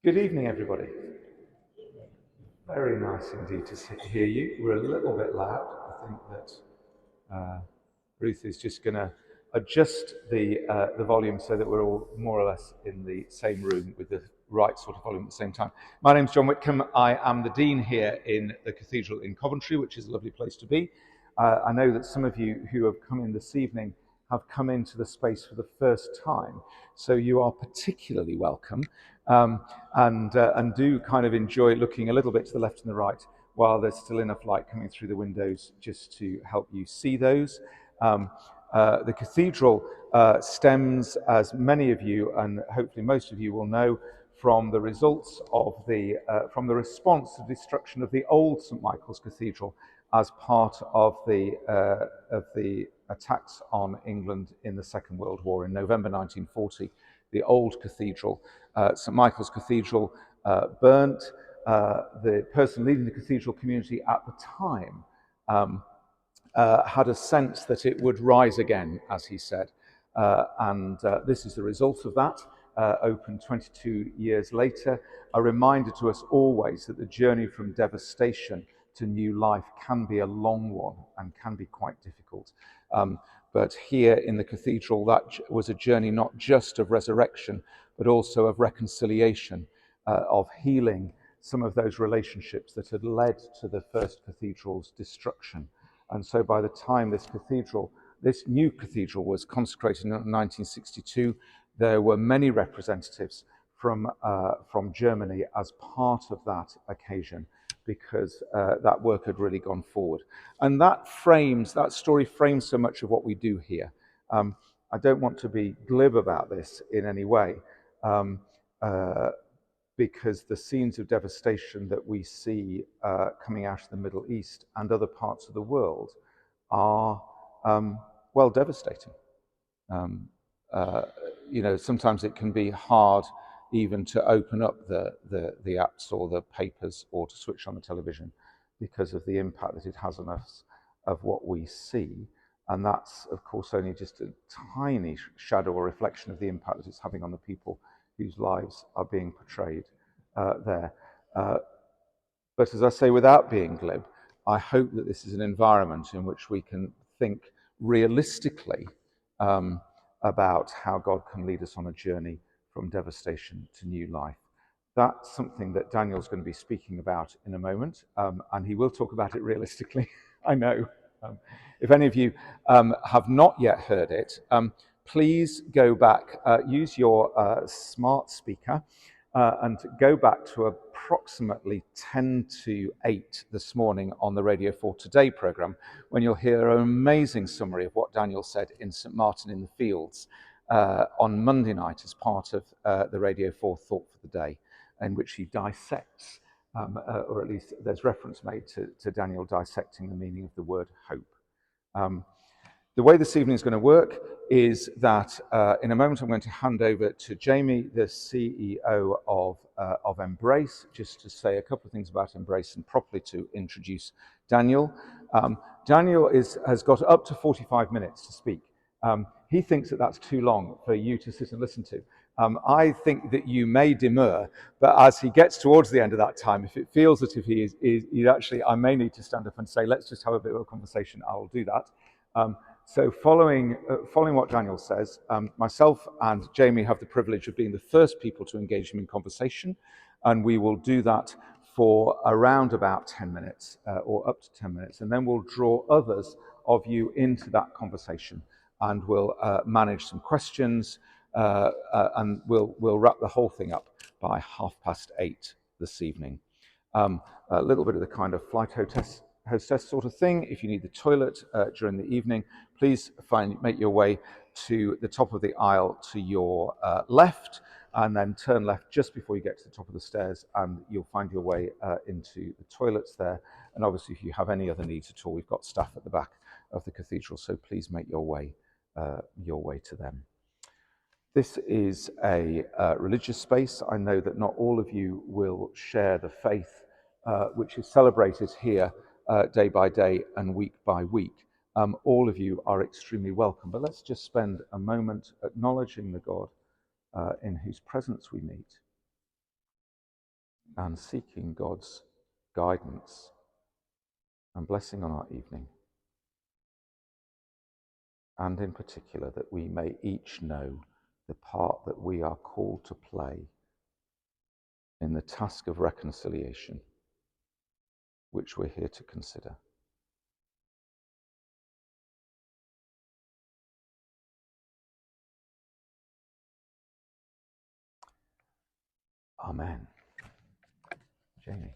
Good evening, everybody. Very nice indeed to hear you. We're a little bit loud. I think that Ruth is just going to adjust the volume so that we're all more or less in the same room with the right sort of volume at the same time. My name's John Whitcomb. I am the Dean here in the Cathedral in Coventry, which is a lovely place to be. I know that some of you who have come in this evening have come into the space for the first time, so you are particularly welcome, and do kind of enjoy looking a little bit to the left and the right while there's still enough light coming through the windows just to help you see those. The cathedral stems, as many of you and hopefully most of you will know, from the results of from the response to the destruction of the old St Michael's Cathedral as part of the attacks on England in the Second World War in November 1940. The old cathedral, St Michael's Cathedral, burnt. The person leading the cathedral community at the time had a sense that it would rise again, as he said. And this is the result of that, opened 22 years later, a reminder to us always that the journey from devastation to new life can be a long one and can be quite difficult. But here in the cathedral, that was a journey not just of resurrection, but also of reconciliation, of healing some of those relationships that had led to the first cathedral's destruction. And so by the time this new cathedral was consecrated in 1962, there were many representatives from Germany as part of that occasion, because that work had really gone forward. And that story frames so much of what we do here. I don't want to be glib about this in any way, because the scenes of devastation that we see coming out of the Middle East and other parts of the world are, well, devastating. Sometimes it can be hard even to open up the apps or the papers or to switch on the television because of the impact that it has on us of what we see. And that's, of course, only just a tiny shadow or reflection of the impact that it's having on the people whose lives are being portrayed there. But as I say, without being glib, I hope that this is an environment in which we can think realistically about how God can lead us on a journey from devastation to new life. That's something that Daniel's going to be speaking about in a moment, and he will talk about it realistically, I know. If any of you have not yet heard it, please go back, use your smart speaker, and go back to approximately 10 to 8 this morning on the Radio 4 Today programme, when you'll hear an amazing summary of what Daniel said in St Martin in the Fields on Monday night as part of the Radio 4 Thought for the Day, in which he dissects, or at least there's reference made to Daniel dissecting the meaning of the word hope. The way this evening is going to work is that in a moment I'm going to hand over to Jamie, the CEO of Embrace, just to say a couple of things about Embrace and properly to introduce Daniel. Daniel has got up to 45 minutes to speak. He thinks that that's too long for you to sit and listen to. I think that you may demur, but as he gets towards the end of that time, if it feels that if he's actually, I may need to stand up and say, let's just have a bit of a conversation, I will do that. So following what Daniel says, myself and Jamie have the privilege of being the first people to engage him in conversation, and we will do that for around about 10 minutes or up to 10 minutes, and then we'll draw others of you into that conversation, and we'll manage some questions, and we'll wrap the whole thing up by 8:30 this evening. A little bit of the kind of flight hostess sort of thing. If you need the toilet during the evening, please make your way to the top of the aisle to your left, and then turn left just before you get to the top of the stairs, and you'll find your way into the toilets there. And obviously, if you have any other needs at all, we've got staff at the back of the cathedral, so please make your way to them. This is a religious space. I know that not all of you will share the faith which is celebrated here day by day and week by week. All of you are extremely welcome, but let's just spend a moment acknowledging the God in whose presence we meet. and seeking God's guidance and blessing on our evening. And in particular, that we may each know the part that we are called to play in the task of reconciliation, which we're here to consider. Amen. Jamie.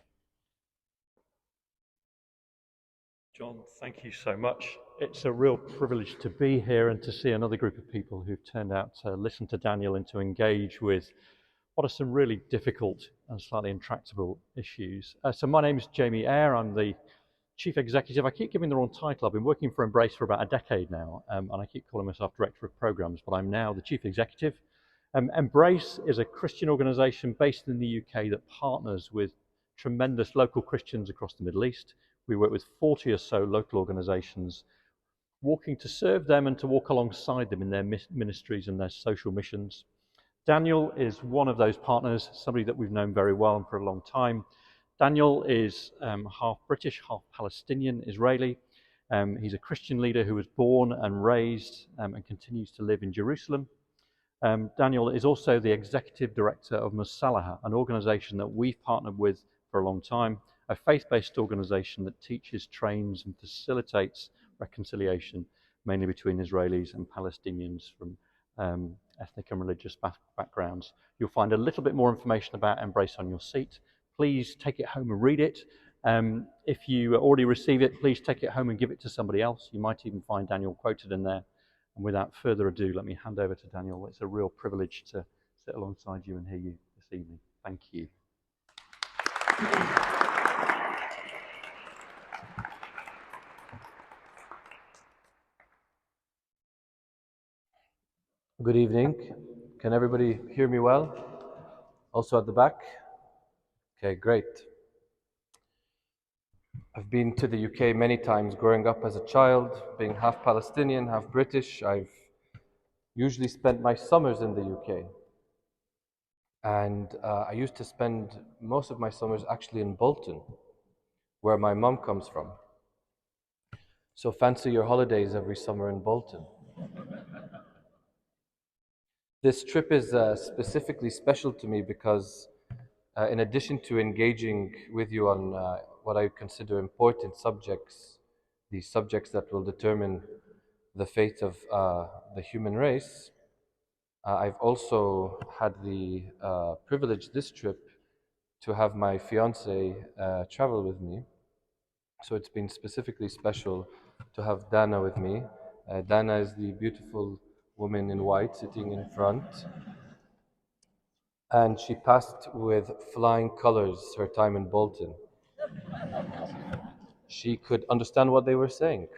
John, thank you so much. It's a real privilege to be here and to see another group of people who've turned out to listen to Daniel and to engage with what are some really difficult and slightly intractable issues. So my name is Jamie Eyre. I'm the Chief Executive. I keep giving the wrong title. I've been working for Embrace for about a decade now, and I keep calling myself Director of Programs, but I'm now the Chief Executive. Embrace is a Christian organisation based in the UK that partners with tremendous local Christians across the Middle East. We work with 40 or so local organisations, working to serve them and to walk alongside them in their ministries and their social missions. Daniel is one of those partners, somebody that we've known very well and for a long time. Daniel is half British, half Palestinian, Israeli. He's a Christian leader who was born and raised and continues to live in Jerusalem. Daniel is also the executive director of Musalaha, an organisation that we've partnered with for a long time, a faith-based organisation that teaches, trains and facilitates reconciliation, mainly between Israelis and Palestinians from ethnic and religious backgrounds. You'll find a little bit more information about Embrace on your seat. Please take it home and read it. If you already receive it, please take it home and give it to somebody else. You might even find Daniel quoted in there. And without further ado, let me hand over to Daniel. It's a real privilege to sit alongside you and hear you this evening. Thank you. Good evening. Can everybody hear me well? Also at the back? Okay, great. I've been to the UK many times growing up as a child, being half Palestinian, half British. I've usually spent my summers in the UK. And I used to spend most of my summers actually in Bolton, where my mum comes from. So fancy your holidays every summer in Bolton. This trip is specifically special to me because in addition to engaging with you on what I consider important subjects, the subjects that will determine the fate of the human race, I've also had the privilege this trip to have my fiance travel with me. So it's been specifically special to have Dana with me. Dana is the beautiful woman in white sitting in front. And she passed with flying colors her time in Bolton. She could understand what they were saying.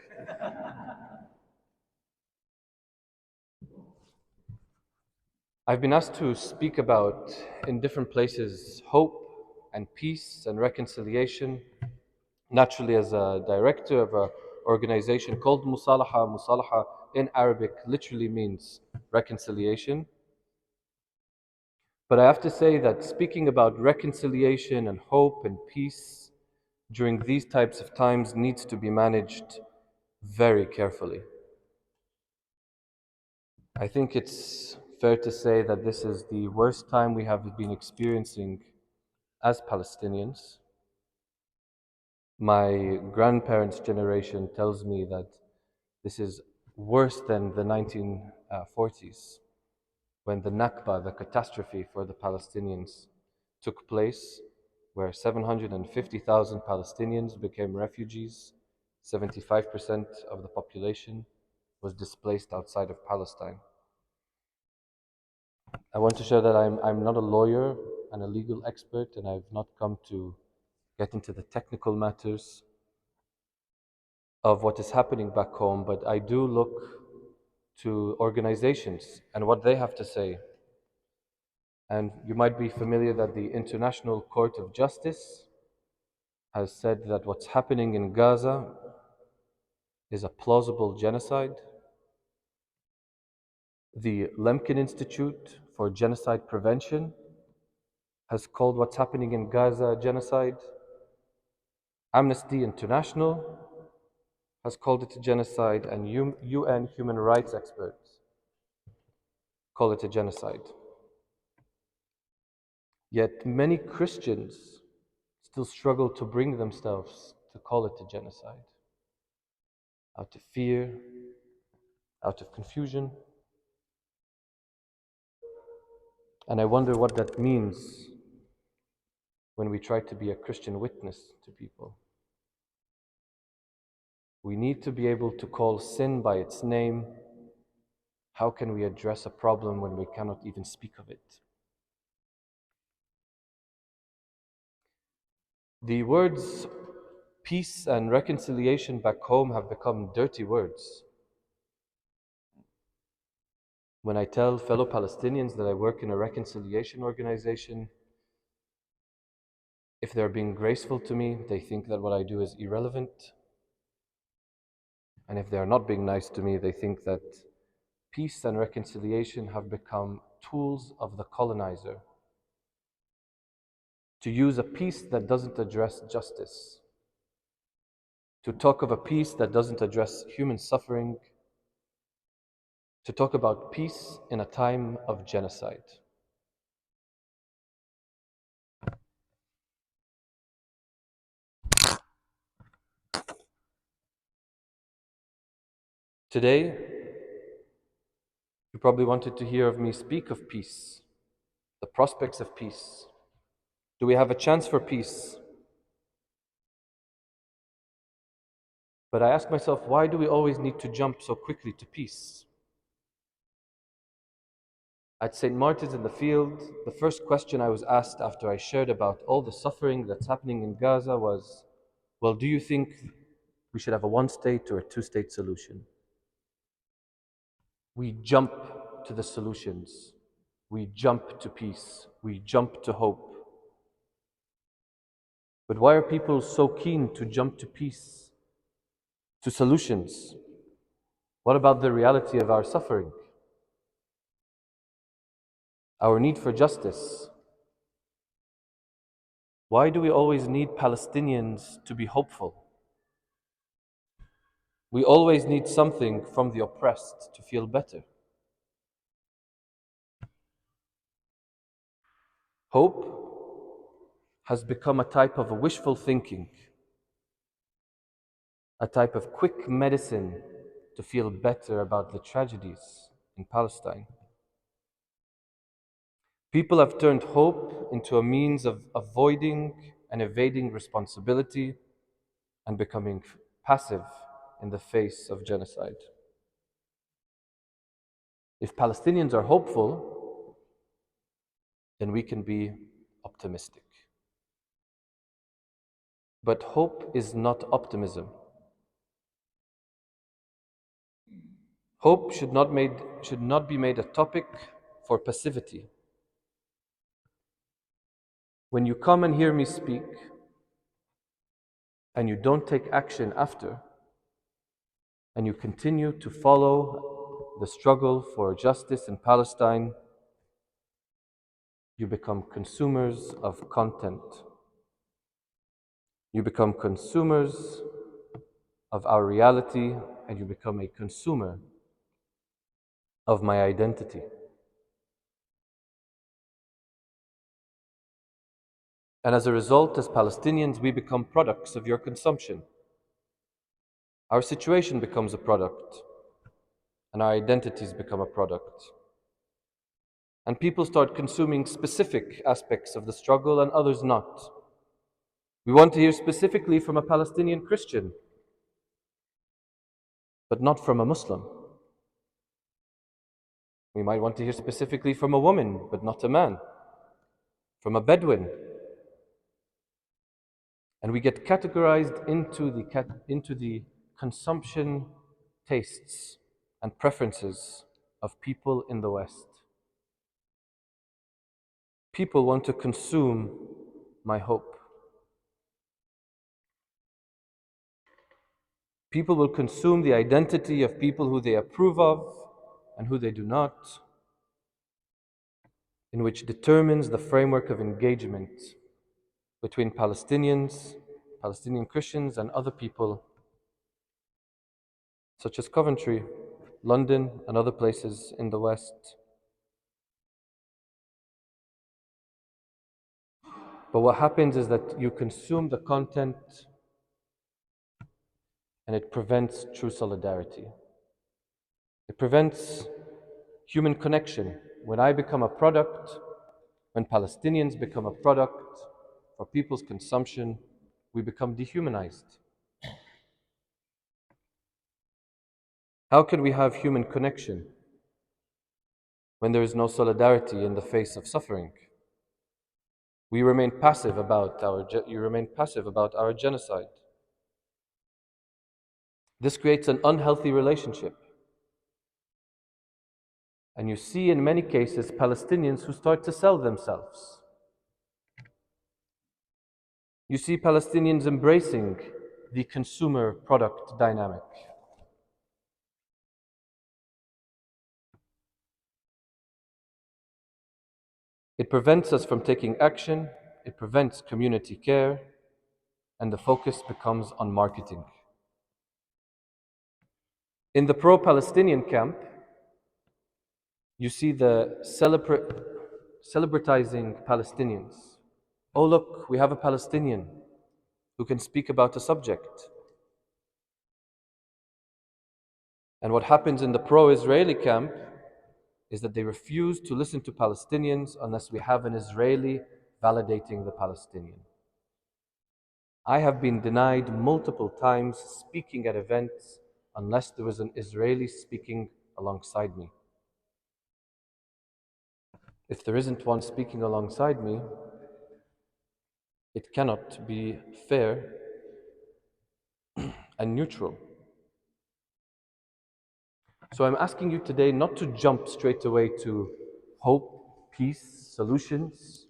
I've been asked to speak about, in different places, hope and peace and reconciliation. Naturally, as a director of an organization called Musalaha, Musalaha in Arabic literally means reconciliation. But I have to say that speaking about reconciliation and hope and peace during these types of times needs to be managed very carefully. I think it's fair to say that this is the worst time we have been experiencing as Palestinians. My grandparents' generation tells me that this is worse than the 1940s, when the Nakba, the catastrophe for the Palestinians, took place, where 750,000 Palestinians became refugees. 75% of the population was displaced outside of Palestine. I want to share that I'm not a lawyer and a legal expert, and I've not come to get into the technical matters of what is happening back home, but I do look to organizations and what they have to say. And you might be familiar that the International Court of Justice has said that what's happening in Gaza is a plausible genocide. The Lemkin Institute for Genocide Prevention has called what's happening in Gaza genocide. Amnesty International has called it a genocide, and UN human rights experts call it a genocide. Yet many Christians still struggle to bring themselves to call it a genocide, out of fear, out of confusion. And I wonder what that means when we try to be a Christian witness to people. We need to be able to call sin by its name. How can we address a problem when we cannot even speak of it? The words peace and reconciliation back home have become dirty words. When I tell fellow Palestinians that I work in a reconciliation organization, if they're being graceful to me, they think that what I do is irrelevant. And if they're not being nice to me, they think that peace and reconciliation have become tools of the colonizer to use a peace that doesn't address justice, to talk of a peace that doesn't address human suffering, to talk about peace in a time of genocide. Today, you probably wanted to hear of me speak of peace, the prospects of peace. Do we have a chance for peace? But I ask myself, why do we always need to jump so quickly to peace? At St. Martin's in the Field, the first question I was asked after I shared about all the suffering that's happening in Gaza was, well, do you think we should have a one-state or a two-state solution? We jump to the solutions. We jump to peace. We jump to hope. But why are people so keen to jump to peace, to solutions? What about the reality of our suffering? Our need for justice? Why do we always need Palestinians to be hopeful? We always need something from the oppressed to feel better. Hope has become a type of wishful thinking, a type of quick medicine to feel better about the tragedies in Palestine. People have turned hope into a means of avoiding and evading responsibility and becoming passive in the face of genocide. If Palestinians are hopeful, then we can be optimistic. But hope is not optimism. Hope should not be made a topic for passivity. When you come and hear me speak, and you don't take action after, and you continue to follow the struggle for justice in Palestine, you become consumers of content. You become consumers of our reality, and you become a consumer of my identity. And as a result, as Palestinians, we become products of your consumption. Our situation becomes a product, and our identities become a product. And people start consuming specific aspects of the struggle and others not. We want to hear specifically from a Palestinian Christian, but not from a Muslim. We might want to hear specifically from a woman, but not a man, from a Bedouin. And we get categorized into the consumption tastes and preferences of people in the West. People want to consume my hope. People will consume the identity of people who they approve of and who they do not. in which determines the framework of engagement between Palestinians, Palestinian Christians, and other people, such as Coventry, London, and other places in the West. But what happens is that you consume the content and it prevents true solidarity. It prevents human connection. When I become a product, when Palestinians become a product for people's consumption, we become dehumanized. How can we have human connection when there is no solidarity in the face of suffering? You remain passive about our genocide. This creates an unhealthy relationship. And you see in many cases Palestinians who start to sell themselves. You see Palestinians embracing the consumer product dynamic. It prevents us from taking action, it prevents community care, and the focus becomes on marketing. In the pro-Palestinian camp, you see the celebratizing Palestinians. Oh look, we have a Palestinian who can speak about a subject. And what happens in the pro-Israeli camp is that they refuse to listen to Palestinians unless we have an Israeli validating the Palestinian. I have been denied multiple times speaking at events unless there was an Israeli speaking alongside me. If there isn't one speaking alongside me, it cannot be fair and neutral. So I'm asking you today not to jump straight away to hope, peace, solutions,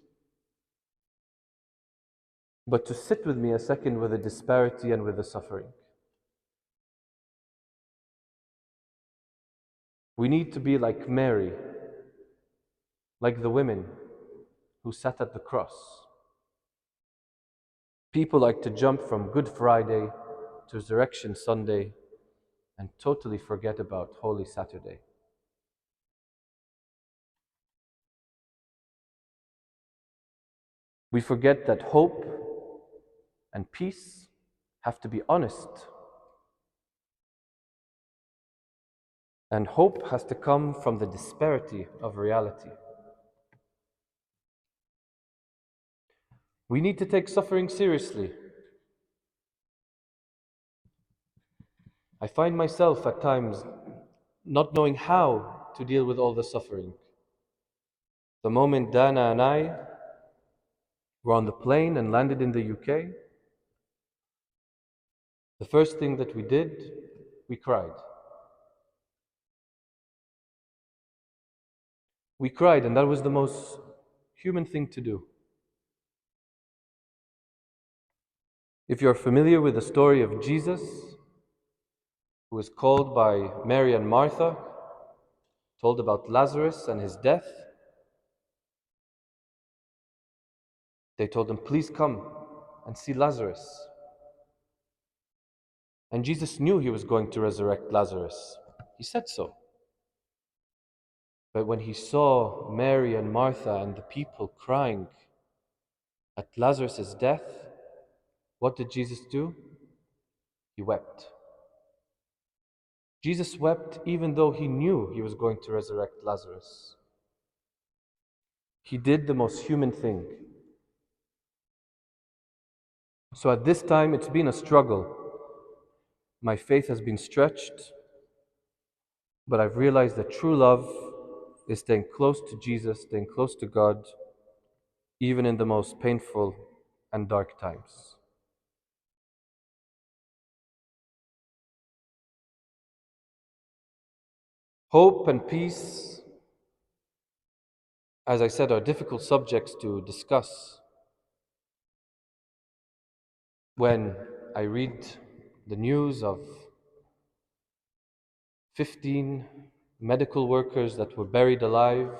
but to sit with me a second with the disparity and with the suffering. We need to be like Mary, like the women who sat at the cross. People like to jump from Good Friday to Resurrection Sunday and totally forget about Holy Saturday. We forget that hope and peace have to be honest. And hope has to come from the disparity of reality. We need to take suffering seriously. I find myself at times not knowing how to deal with all the suffering. The moment Dana and I were on the plane and landed in the UK, the first thing that we did, we cried. We cried, and that was the most human thing to do. If you're familiar with the story of Jesus, who was called by Mary and Martha, told about Lazarus and his death, they told him, please come and see Lazarus. And Jesus knew he was going to resurrect Lazarus. He said so. But when he saw Mary and Martha and the people crying at Lazarus' death, what did Jesus do? He wept. Jesus wept even though he knew he was going to resurrect Lazarus. He did the most human thing. So at this time, it's been a struggle. My faith has been stretched, but I've realized that true love is staying close to Jesus, staying close to God, even in the most painful and dark times. Hope and peace, as I said, are difficult subjects to discuss. When I read the news of 15 medical workers that were buried alive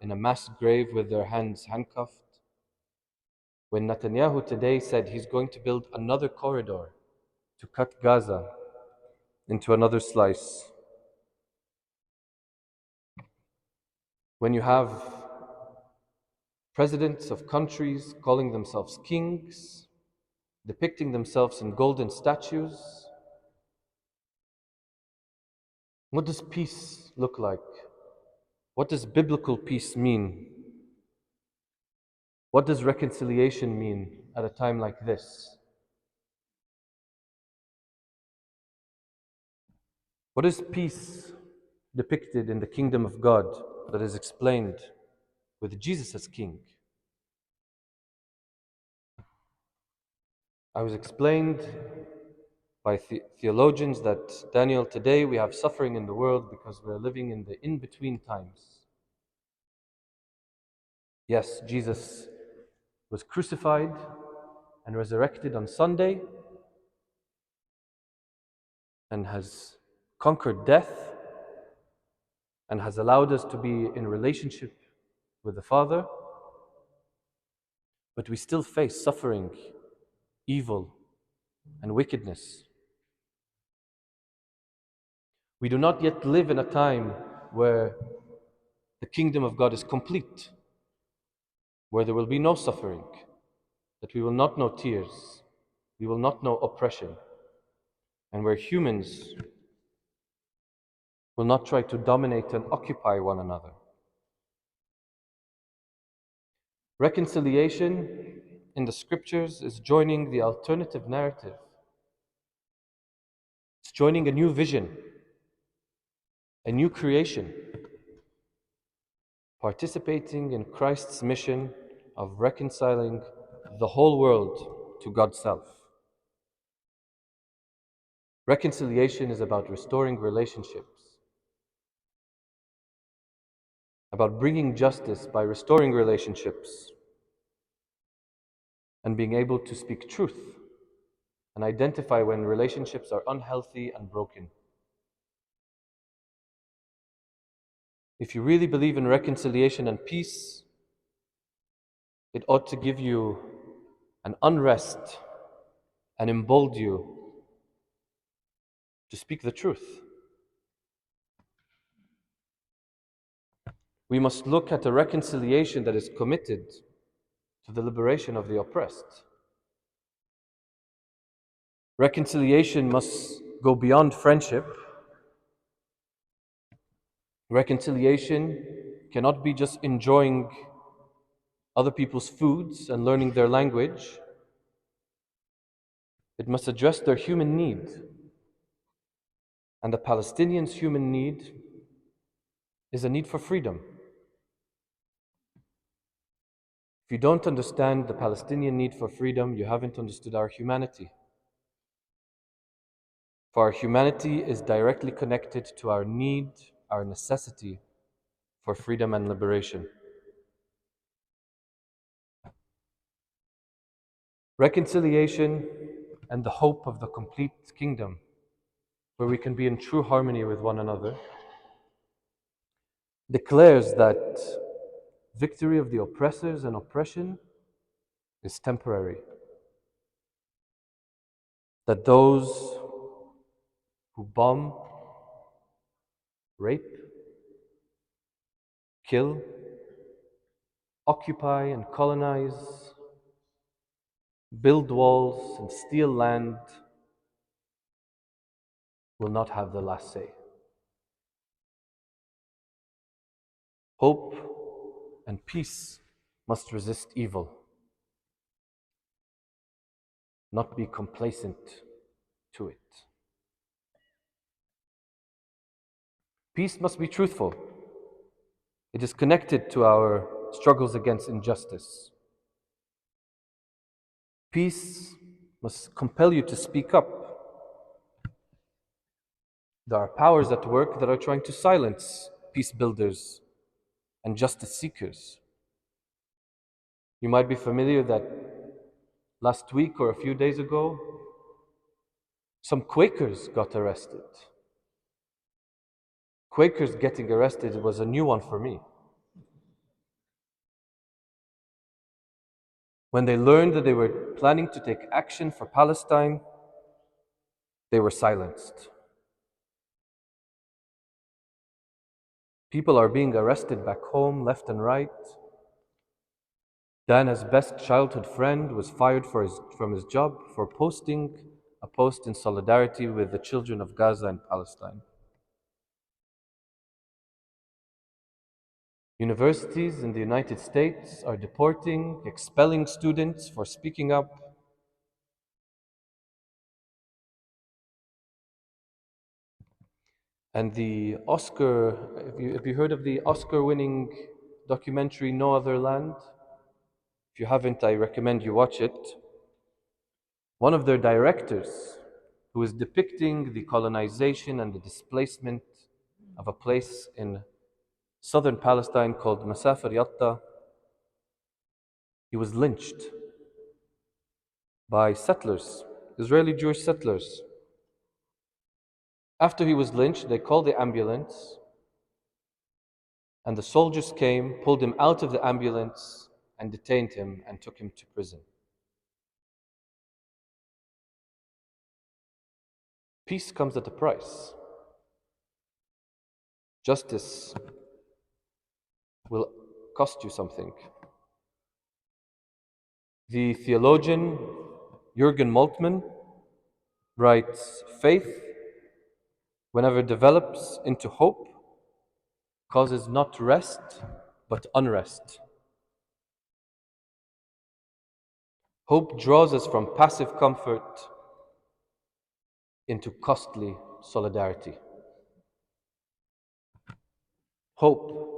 in a mass grave with their hands handcuffed. When Netanyahu today said he's going to build another corridor to cut Gaza into another slice. When you have presidents of countries calling themselves kings, depicting themselves in golden statues, what does peace look like? What does biblical peace mean? What does reconciliation mean at a time like this? What is peace depicted in the kingdom of God that is explained with Jesus as king? I was explained by theologians that, Daniel, today we have suffering in the world because we're living in the in-between times. Yes, Jesus was crucified and resurrected on Sunday and has conquered death and has allowed us to be in relationship with the Father, but we still face suffering, evil, and wickedness. We do not yet live in a time where the kingdom of God is complete, where there will be no suffering, that we will not know tears, we will not know oppression, and where humans will not try to dominate and occupy one another. Reconciliation in the scriptures is joining the alternative narrative. It's joining a new vision, a new creation, participating in Christ's mission of reconciling the whole world to God's self. Reconciliation is about restoring relationships, about bringing justice by restoring relationships, and being able to speak truth and identify when relationships are unhealthy and broken. If you really believe in reconciliation and peace, it ought to give you an unrest and embolden you to speak the truth. We must look at a reconciliation that is committed to the liberation of the oppressed. Reconciliation must go beyond friendship. Reconciliation cannot be just enjoying other people's foods and learning their language. It must address their human need. And the Palestinians' human need is a need for freedom. If you don't understand the Palestinian need for freedom, you haven't understood our humanity. For our humanity is directly connected to our need, our necessity for freedom and liberation. Reconciliation and the hope of the complete kingdom, where we can be in true harmony with one another, declares that victory of the oppressors and oppression is temporary. That those who bomb, rape, kill, occupy and colonize, build walls and steal land will not have the last say. Hope and peace must resist evil, not be complacent to it. Peace must be truthful. It is connected to our struggles against injustice. Peace must compel you to speak up. There are powers at work that are trying to silence peace builders and justice seekers. You might be familiar that last week or a few days ago, some Quakers got arrested. Quakers getting arrested was a new one for me. When they learned that they were planning to take action for Palestine, they were silenced. People are being arrested back home, left and right. Dana's best childhood friend was fired from his job for posting a post in solidarity with the children of Gaza and Palestine. Universities in the United States are deporting, expelling students for speaking up. And the Oscar, have you heard of the Oscar-winning documentary No Other Land? If you haven't, I recommend you watch it. One of their directors, who is depicting the colonization and the displacement of a place in southern Palestine called Masafir Yatta, he was lynched by settlers, Israeli Jewish settlers. After he was lynched, they called the ambulance, and the soldiers came, pulled him out of the ambulance, and detained him and took him to prison. Peace comes at a price. Justice will cost you something. The theologian Jürgen Moltmann writes, "Faith, whenever develops into hope, causes not rest, but unrest. Hope draws us from passive comfort into costly solidarity. Hope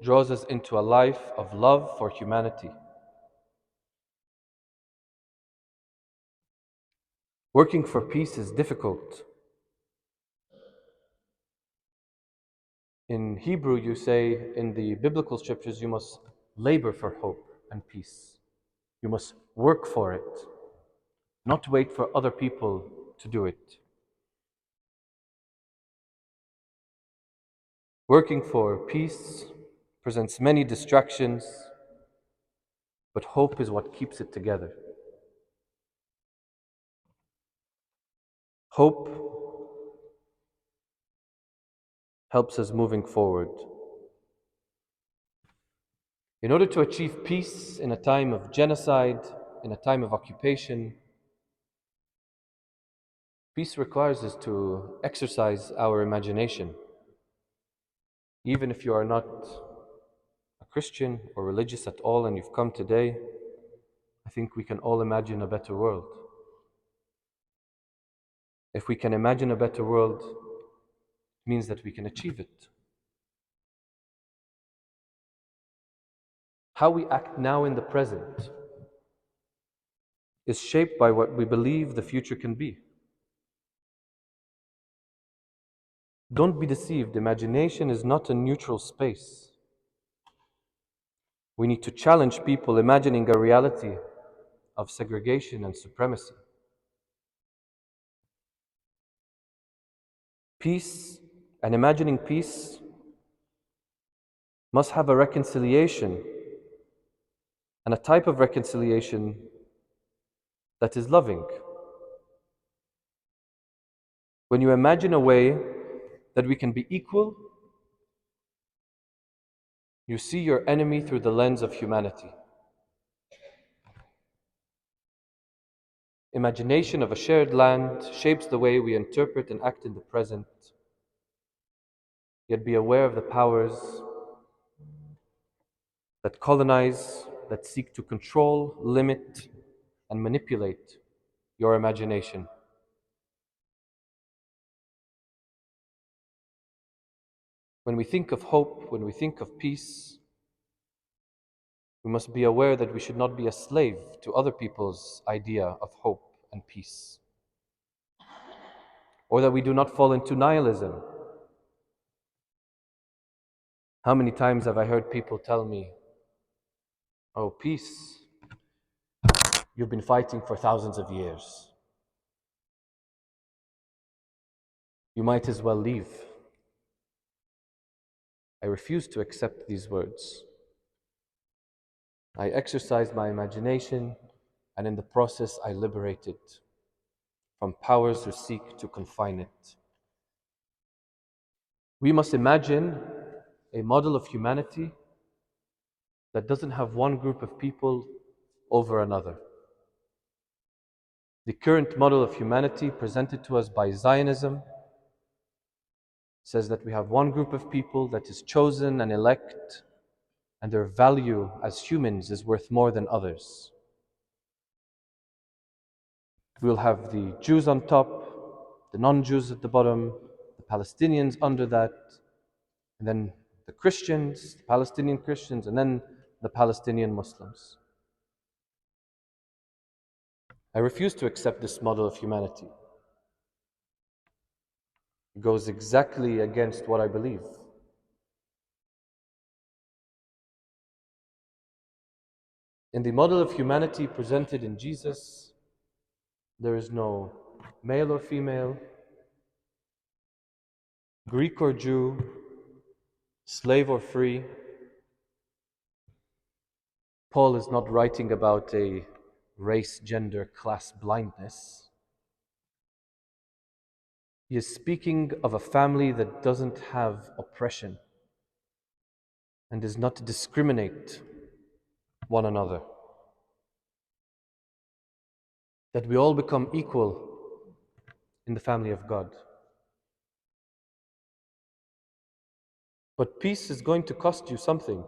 draws us into a life of love for humanity. Working for peace is difficult. In Hebrew, you say, in the biblical scriptures, you must labor for hope and peace. You must work for it, not wait for other people to do it. Working for peace presents many distractions, but hope is what keeps it together. Hope helps us moving forward. In order to achieve peace in a time of genocide, in a time of occupation, peace requires us to exercise our imagination. Even if you are not a Christian or religious at all and you've come today, I think we can all imagine a better world. If we can imagine a better world, it means that we can achieve it. How we act now in the present is shaped by what we believe the future can be. Don't be deceived. Imagination is not a neutral space. We need to challenge people imagining a reality of segregation and supremacy. Peace and imagining peace must have a reconciliation, and a type of reconciliation that is loving. When you imagine a way that we can be equal, you see your enemy through the lens of humanity. Imagination of a shared land shapes the way we interpret and act in the present, yet be aware of the powers that colonize, that seek to control, limit, and manipulate your imagination. When we think of hope, when we think of peace, we must be aware that we should not be a slave to other people's idea of hope and peace, or that we do not fall into nihilism. How many times have I heard people tell me, "Oh, peace, you've been fighting for thousands of years. You might as well leave." I refuse to accept these words. I exercised my imagination, and in the process I liberated from powers who seek to confine it. We must imagine a model of humanity that doesn't have one group of people over another. The current model of humanity presented to us by Zionism says that we have one group of people that is chosen and elect, and their value as humans is worth more than others. We'll have the Jews on top, the non-Jews at the bottom, the Palestinians under that, and then the Christians, the Palestinian Christians, and then the Palestinian Muslims. I refuse to accept this model of humanity. It goes exactly against what I believe. In the model of humanity presented in Jesus, there is no male or female, Greek or Jew, slave or free. Paul is not writing about a race, gender, class blindness. He is speaking of a family that doesn't have oppression and does not discriminate one another. That we all become equal in the family of God. But peace is going to cost you something.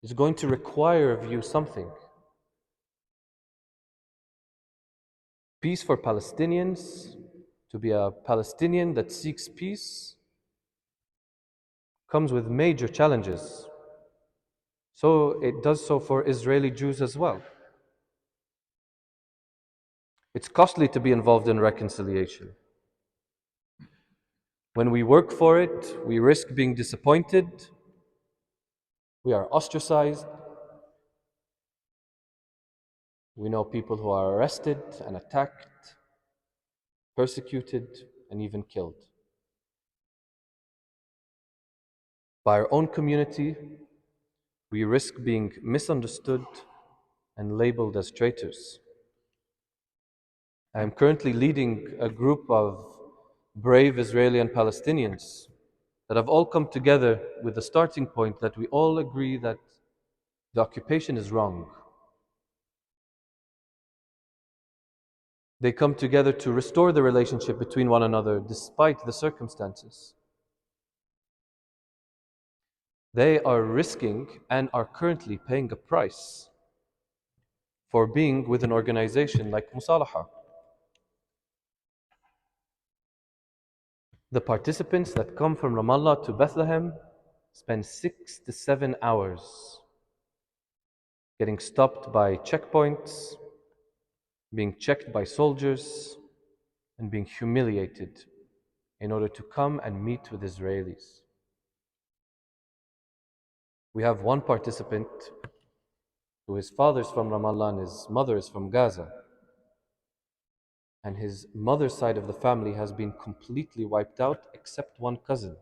It's going to require of you something. Peace for Palestinians, to be a Palestinian that seeks peace, comes with major challenges. So it does so for Israeli Jews as well. It's costly to be involved in reconciliation. When we work for it, we risk being disappointed, we are ostracized, we know people who are arrested and attacked, persecuted, and even killed. By our own community, we risk being misunderstood and labeled as traitors. I am currently leading a group of brave Israeli and Palestinians that have all come together with the starting point that we all agree that the occupation is wrong. They come together to restore the relationship between one another despite the circumstances. They are risking and are currently paying a price for being with an organization like Musalaha. The participants that come from Ramallah to Bethlehem spend 6 to 7 hours getting stopped by checkpoints, being checked by soldiers, and being humiliated in order to come and meet with Israelis. We have one participant who his father is from Ramallah and his mother is from Gaza. And his mother's side of the family has been completely wiped out except one cousin.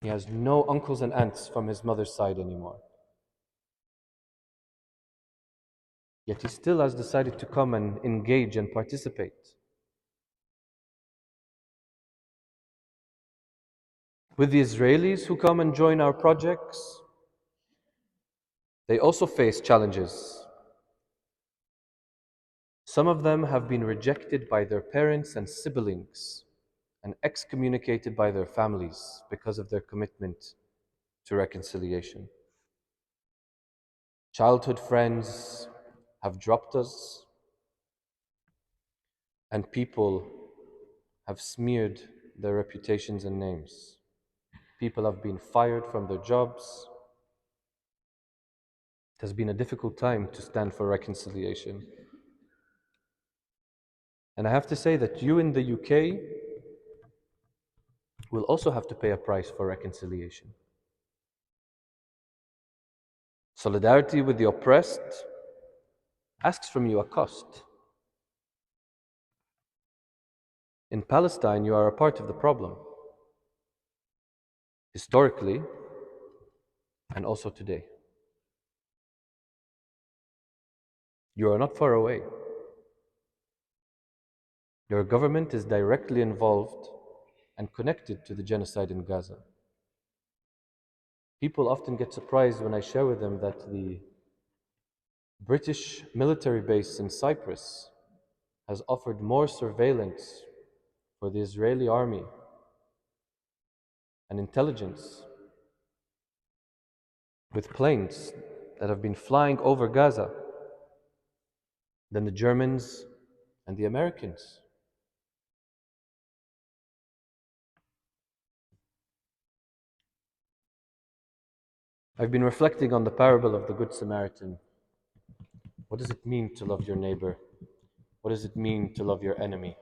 He has no uncles and aunts from his mother's side anymore. Yet he still has decided to come and engage and participate. With the Israelis who come and join our projects, they also face challenges. Some of them have been rejected by their parents and siblings and excommunicated by their families because of their commitment to reconciliation. Childhood friends have dropped us, and people have smeared their reputations and names. People have been fired from their jobs. It has been a difficult time to stand for reconciliation. And I have to say that you in the UK will also have to pay a price for reconciliation. Solidarity with the oppressed asks from you a cost. In Palestine, you are a part of the problem. Historically, and also today. You are not far away. Your government is directly involved and connected to the genocide in Gaza. People often get surprised when I share with them that the British military base in Cyprus has offered more surveillance for the Israeli army and intelligence with planes that have been flying over Gaza than the Germans and the Americans. I've been reflecting on the parable of the Good Samaritan. What does it mean to love your neighbor? What does it mean to love your enemy?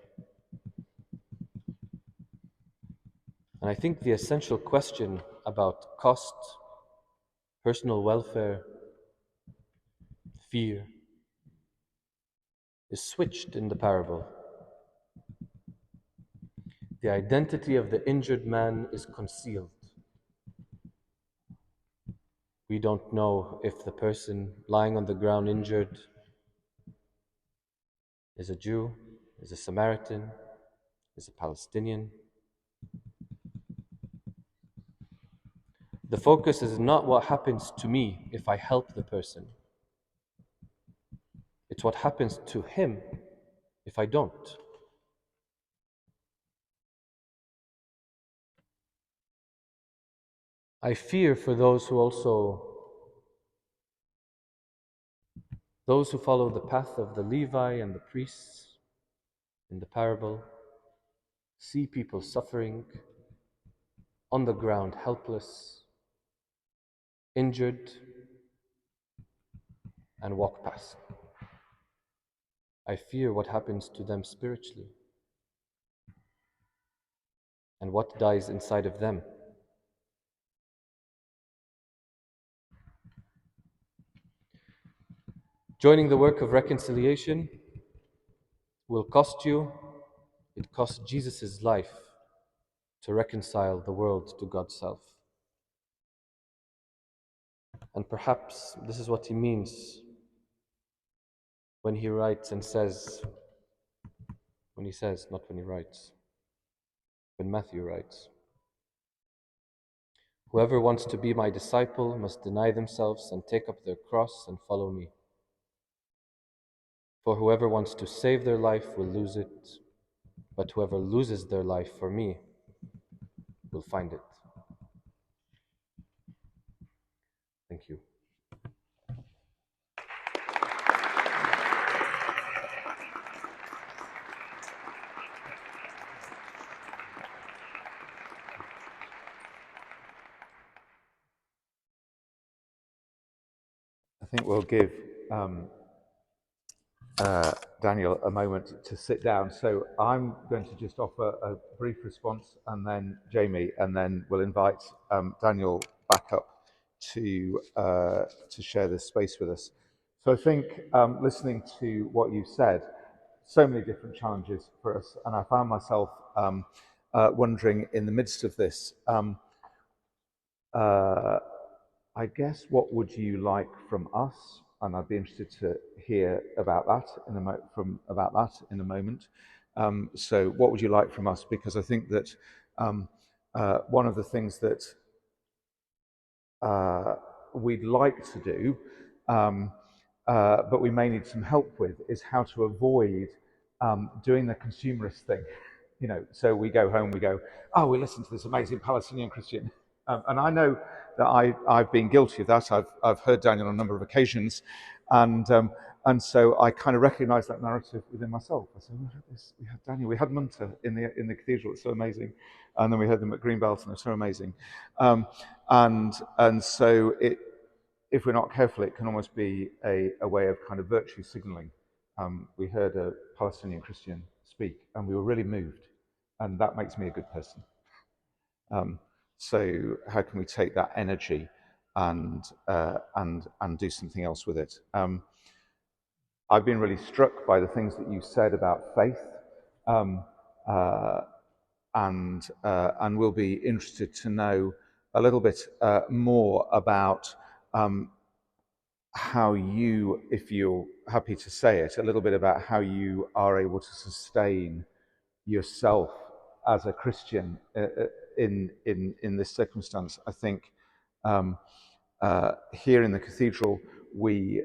And I think the essential question about cost, personal welfare, fear, is switched in the parable. The identity of the injured man is concealed. We don't know if the person lying on the ground injured is a Jew, is a Samaritan, is a Palestinian. The focus is not what happens to me if I help the person. It's what happens to him if I don't. I fear for those who follow the path of the Levi and the priests in the parable, see people suffering, on the ground, helpless, injured, and walk past. I fear what happens to them spiritually and what dies inside of them. Joining the work of reconciliation will cost you. It cost Jesus' life to reconcile the world to God's self. And perhaps this is what he means when he writes and says, when Matthew writes, "Whoever wants to be my disciple must deny themselves and take up their cross and follow me. For whoever wants to save their life will lose it, but whoever loses their life for me will find it." Thank you. I think we'll give Daniel a moment to sit down. So I'm going to just offer a brief response, and then Jamie, and then we'll invite Daniel back up to share this space with us. So I think listening to what you said, so many different challenges for us, and I found myself wondering in the midst of this. I guess what would you like from us? And I'd be interested to hear about that in a moment. So, what would you like from us? Because I think that one of the things that we'd like to do, but we may need some help with, is how to avoid doing the consumerist thing. You know, so we go home, we go, oh, we listen to this amazing Palestinian Christian. And I know that I've been guilty of that. I've heard Daniel on a number of occasions, and so I kind of recognise that narrative within myself. I said, we had Daniel, we had Munter in the cathedral. It's so amazing, and then we heard them at Greenbelt, and it's so amazing. And so if we're not careful, it can almost be a way of kind of virtue signalling. We heard a Palestinian Christian speak, and we were really moved, and that makes me a good person. So how can we take that energy and do something else with it? I've been really struck by the things that you said about faith, and we'll be interested to know a little bit more about how you, if you're happy to say it, a little bit about how you are able to sustain yourself as a Christian in this circumstance. I think here in the cathedral we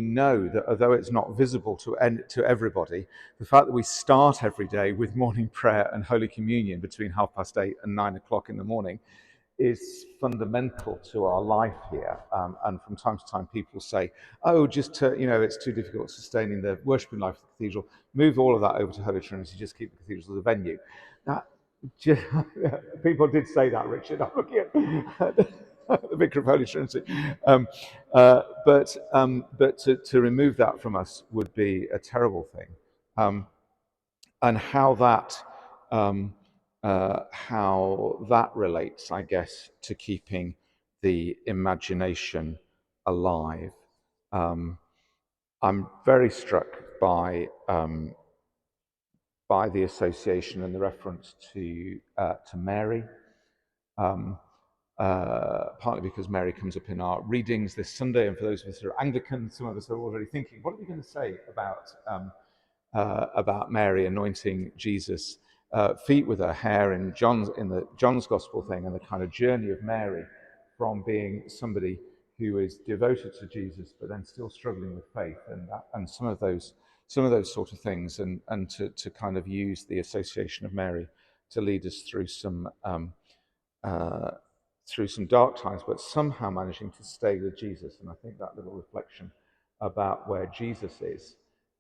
know that although it's not visible to everybody, the fact that we start every day with morning prayer and Holy Communion between 8:30 and 9 o'clock in the morning is fundamental to our life here. And from time to time, people say, "Oh, it's too difficult sustaining the worshiping life of the cathedral. Move all of that over to Holy Trinity. Just keep the cathedral as a venue." Now, people did say that, Richard. I'm looking at the Vicar of Holy Trinity. But to remove that from us would be a terrible thing. And how that relates, I guess, to keeping the imagination alive. I'm very struck by the association and the reference to Mary, partly because Mary comes up in our readings this Sunday, and for those of us who are Anglican, some of us are already thinking, what are we going to say about Mary anointing Jesus' feet with her hair in the John's Gospel thing, and the kind of journey of Mary from being somebody who is devoted to Jesus but then still struggling with faith, and some of those sort of things, and to kind of use the association of Mary to lead us through some dark times, but somehow managing to stay with Jesus. And I think that little reflection about where Jesus is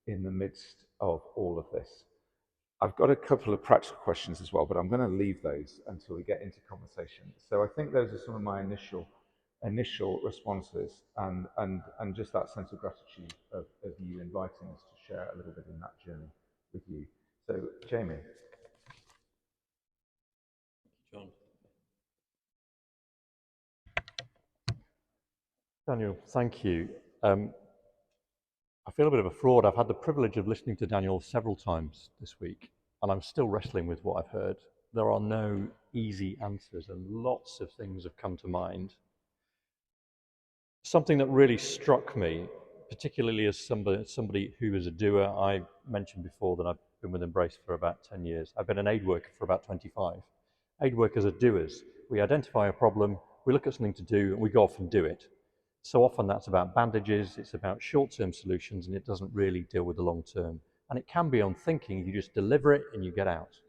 in the midst of all of this. I've got a couple of practical questions as well, but I'm going to leave those until we get into conversation. So I think those are some of my initial responses, and just that sense of gratitude of you inviting us to share a little bit in that journey with you. So, Jamie. John. Daniel, thank you. I feel a bit of a fraud. I've had the privilege of listening to Daniel several times this week, and I'm still wrestling with what I've heard. There are no easy answers, and lots of things have come to mind. Something that really struck me, particularly as somebody who is a doer, I mentioned before that I've been with Embrace for about 10 years. I've been an aid worker for about 25. Aid workers are doers. We identify a problem, we look at something to do, and we go off and do it. So often that's about bandages, it's about short-term solutions, and it doesn't really deal with the long-term. And it can be unthinking, you just deliver it and you get out.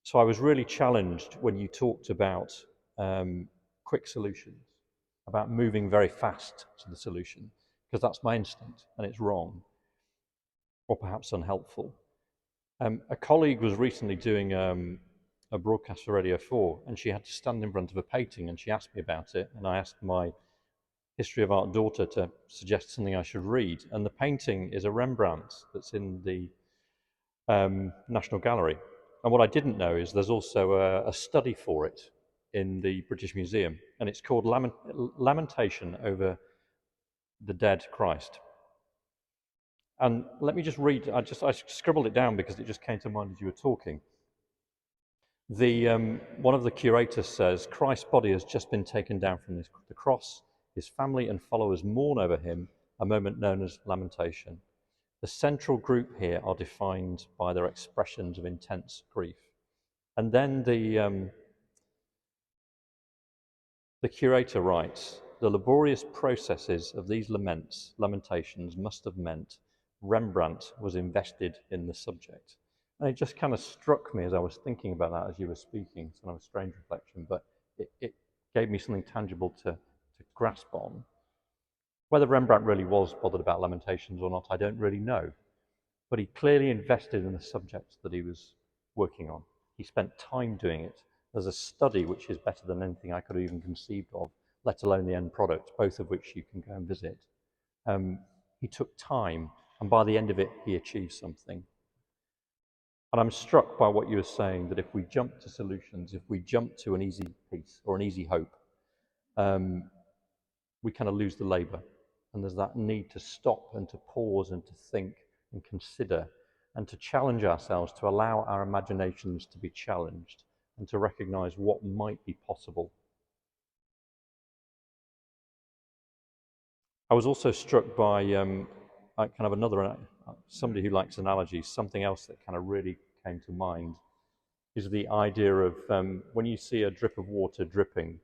So I was really challenged when you talked about quick solutions, about moving very fast to the solution, because that's my instinct and it's wrong, or perhaps unhelpful. A colleague was recently doing a broadcast for Radio 4, and she had to stand in front of a painting, and she asked me about it, and I asked my history of art daughter to suggest something I should read, and the painting is a Rembrandt that's in the National Gallery. And what I didn't know is there's also a study for it in the British Museum, and it's called Lamentation over the Dead Christ. And let me just read, I scribbled it down because it just came to mind as you were talking. One of the curators says, Christ's body has just been taken down from the cross. His family and followers mourn over him, a moment known as lamentation. The central group here are defined by their expressions of intense grief. And then the curator writes, the laborious processes of these lamentations must have meant Rembrandt was invested in the subject. And it just kind of struck me as I was thinking about that as you were speaking. It's kind of a strange reflection, but it gave me something tangible to grasp on. Whether Rembrandt really was bothered about Lamentations or not, I don't really know. But he clearly invested in the subject that he was working on. He spent time doing it. There's a study which is better than anything I could have even conceived of, let alone the end product, both of which you can go and visit. He took time, and by the end of it, he achieved something. And I'm struck by what you were saying, that if we jump to solutions, if we jump to an easy peace or an easy hope, we kind of lose the labour. And there's that need to stop and to pause and to think and consider and to challenge ourselves, to allow our imaginations to be challenged and to recognize what might be possible. I was also struck by kind of another, somebody who likes analogies, something else that kind of really came to mind is the idea of when you see a drip of water dripping,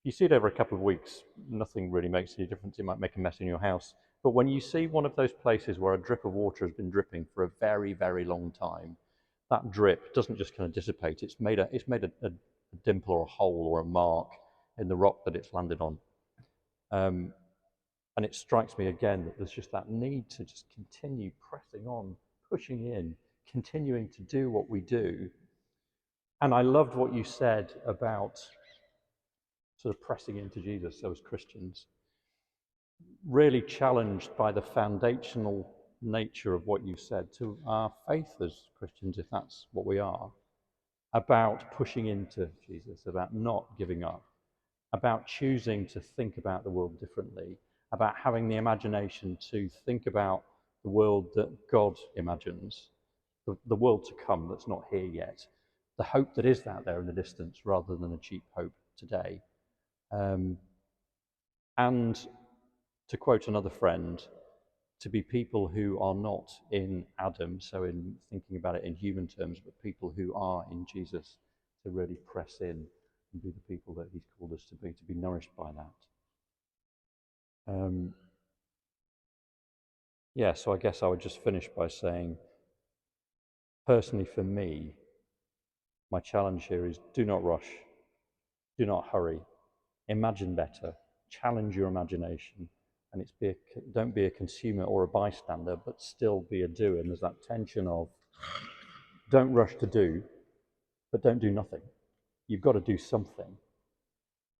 if you see it over a couple of weeks, nothing really makes any difference. It might make a mess in your house. But when you see one of those places where a drip of water has been dripping for a very, very long time, that drip doesn't just kind of dissipate. It's made a dimple or a hole or a mark in the rock that it's landed on. And it strikes me again that there's just that need to just continue pressing on, pushing in, continuing to do what we do. And I loved what you said about sort of pressing into Jesus as Christians, really challenged by the foundational nature of what you said to our faith as Christians, if that's what we are, about pushing into Jesus, about not giving up, about choosing to think about the world differently, about having the imagination to think about the world that God imagines, the world to come that's not here yet, the hope that is out there in the distance rather than a cheap hope today. And to quote another friend, to be people who are not in Adam, so in thinking about it in human terms, but people who are in Jesus, to really press in and be the people that he's called us to be nourished by that. So I guess I would just finish by saying, personally for me, my challenge here is do not rush, do not hurry, imagine better, challenge your imagination, and don't be a consumer or a bystander, but still be a doer. And there's that tension of don't rush to do, but don't do nothing. You've got to do something.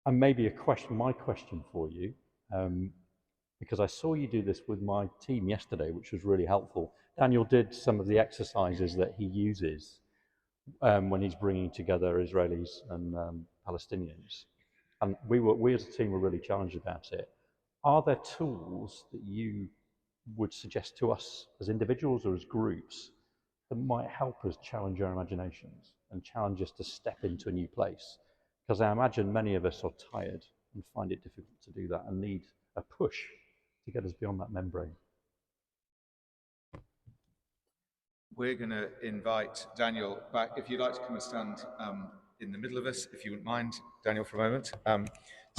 And maybe my question for you, because I saw you do this with my team yesterday, which was really helpful. Daniel did some of the exercises that he uses when he's bringing together Israelis and Palestinians. And we as a team were really challenged about it. Are there tools that you would suggest to us as individuals or as groups that might help us challenge our imaginations and challenge us to step into a new place? Because I imagine many of us are tired and find it difficult to do that and need a push to get us beyond that membrane. We're going to invite Daniel back. If you'd like to come and stand in the middle of us, if you wouldn't mind, Daniel, for a moment.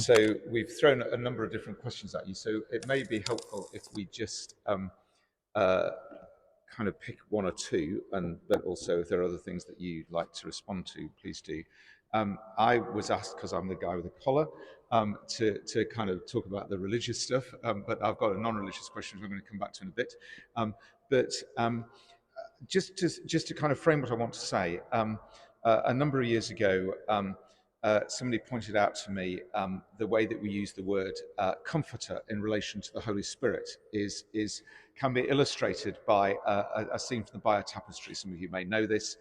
So we've thrown a number of different questions at you, so it may be helpful if we just kind of pick one or two, but also if there are other things that you'd like to respond to, please do. I was asked, because I'm the guy with the collar, to kind of talk about the religious stuff, but I've got a non-religious question which I'm going to come back to in a bit. Just to kind of frame what I want to say, a number of years ago, somebody pointed out to me the way that we use the word comforter in relation to the Holy Spirit can be illustrated by a scene from the Bayeux Tapestry. Some of you may know this.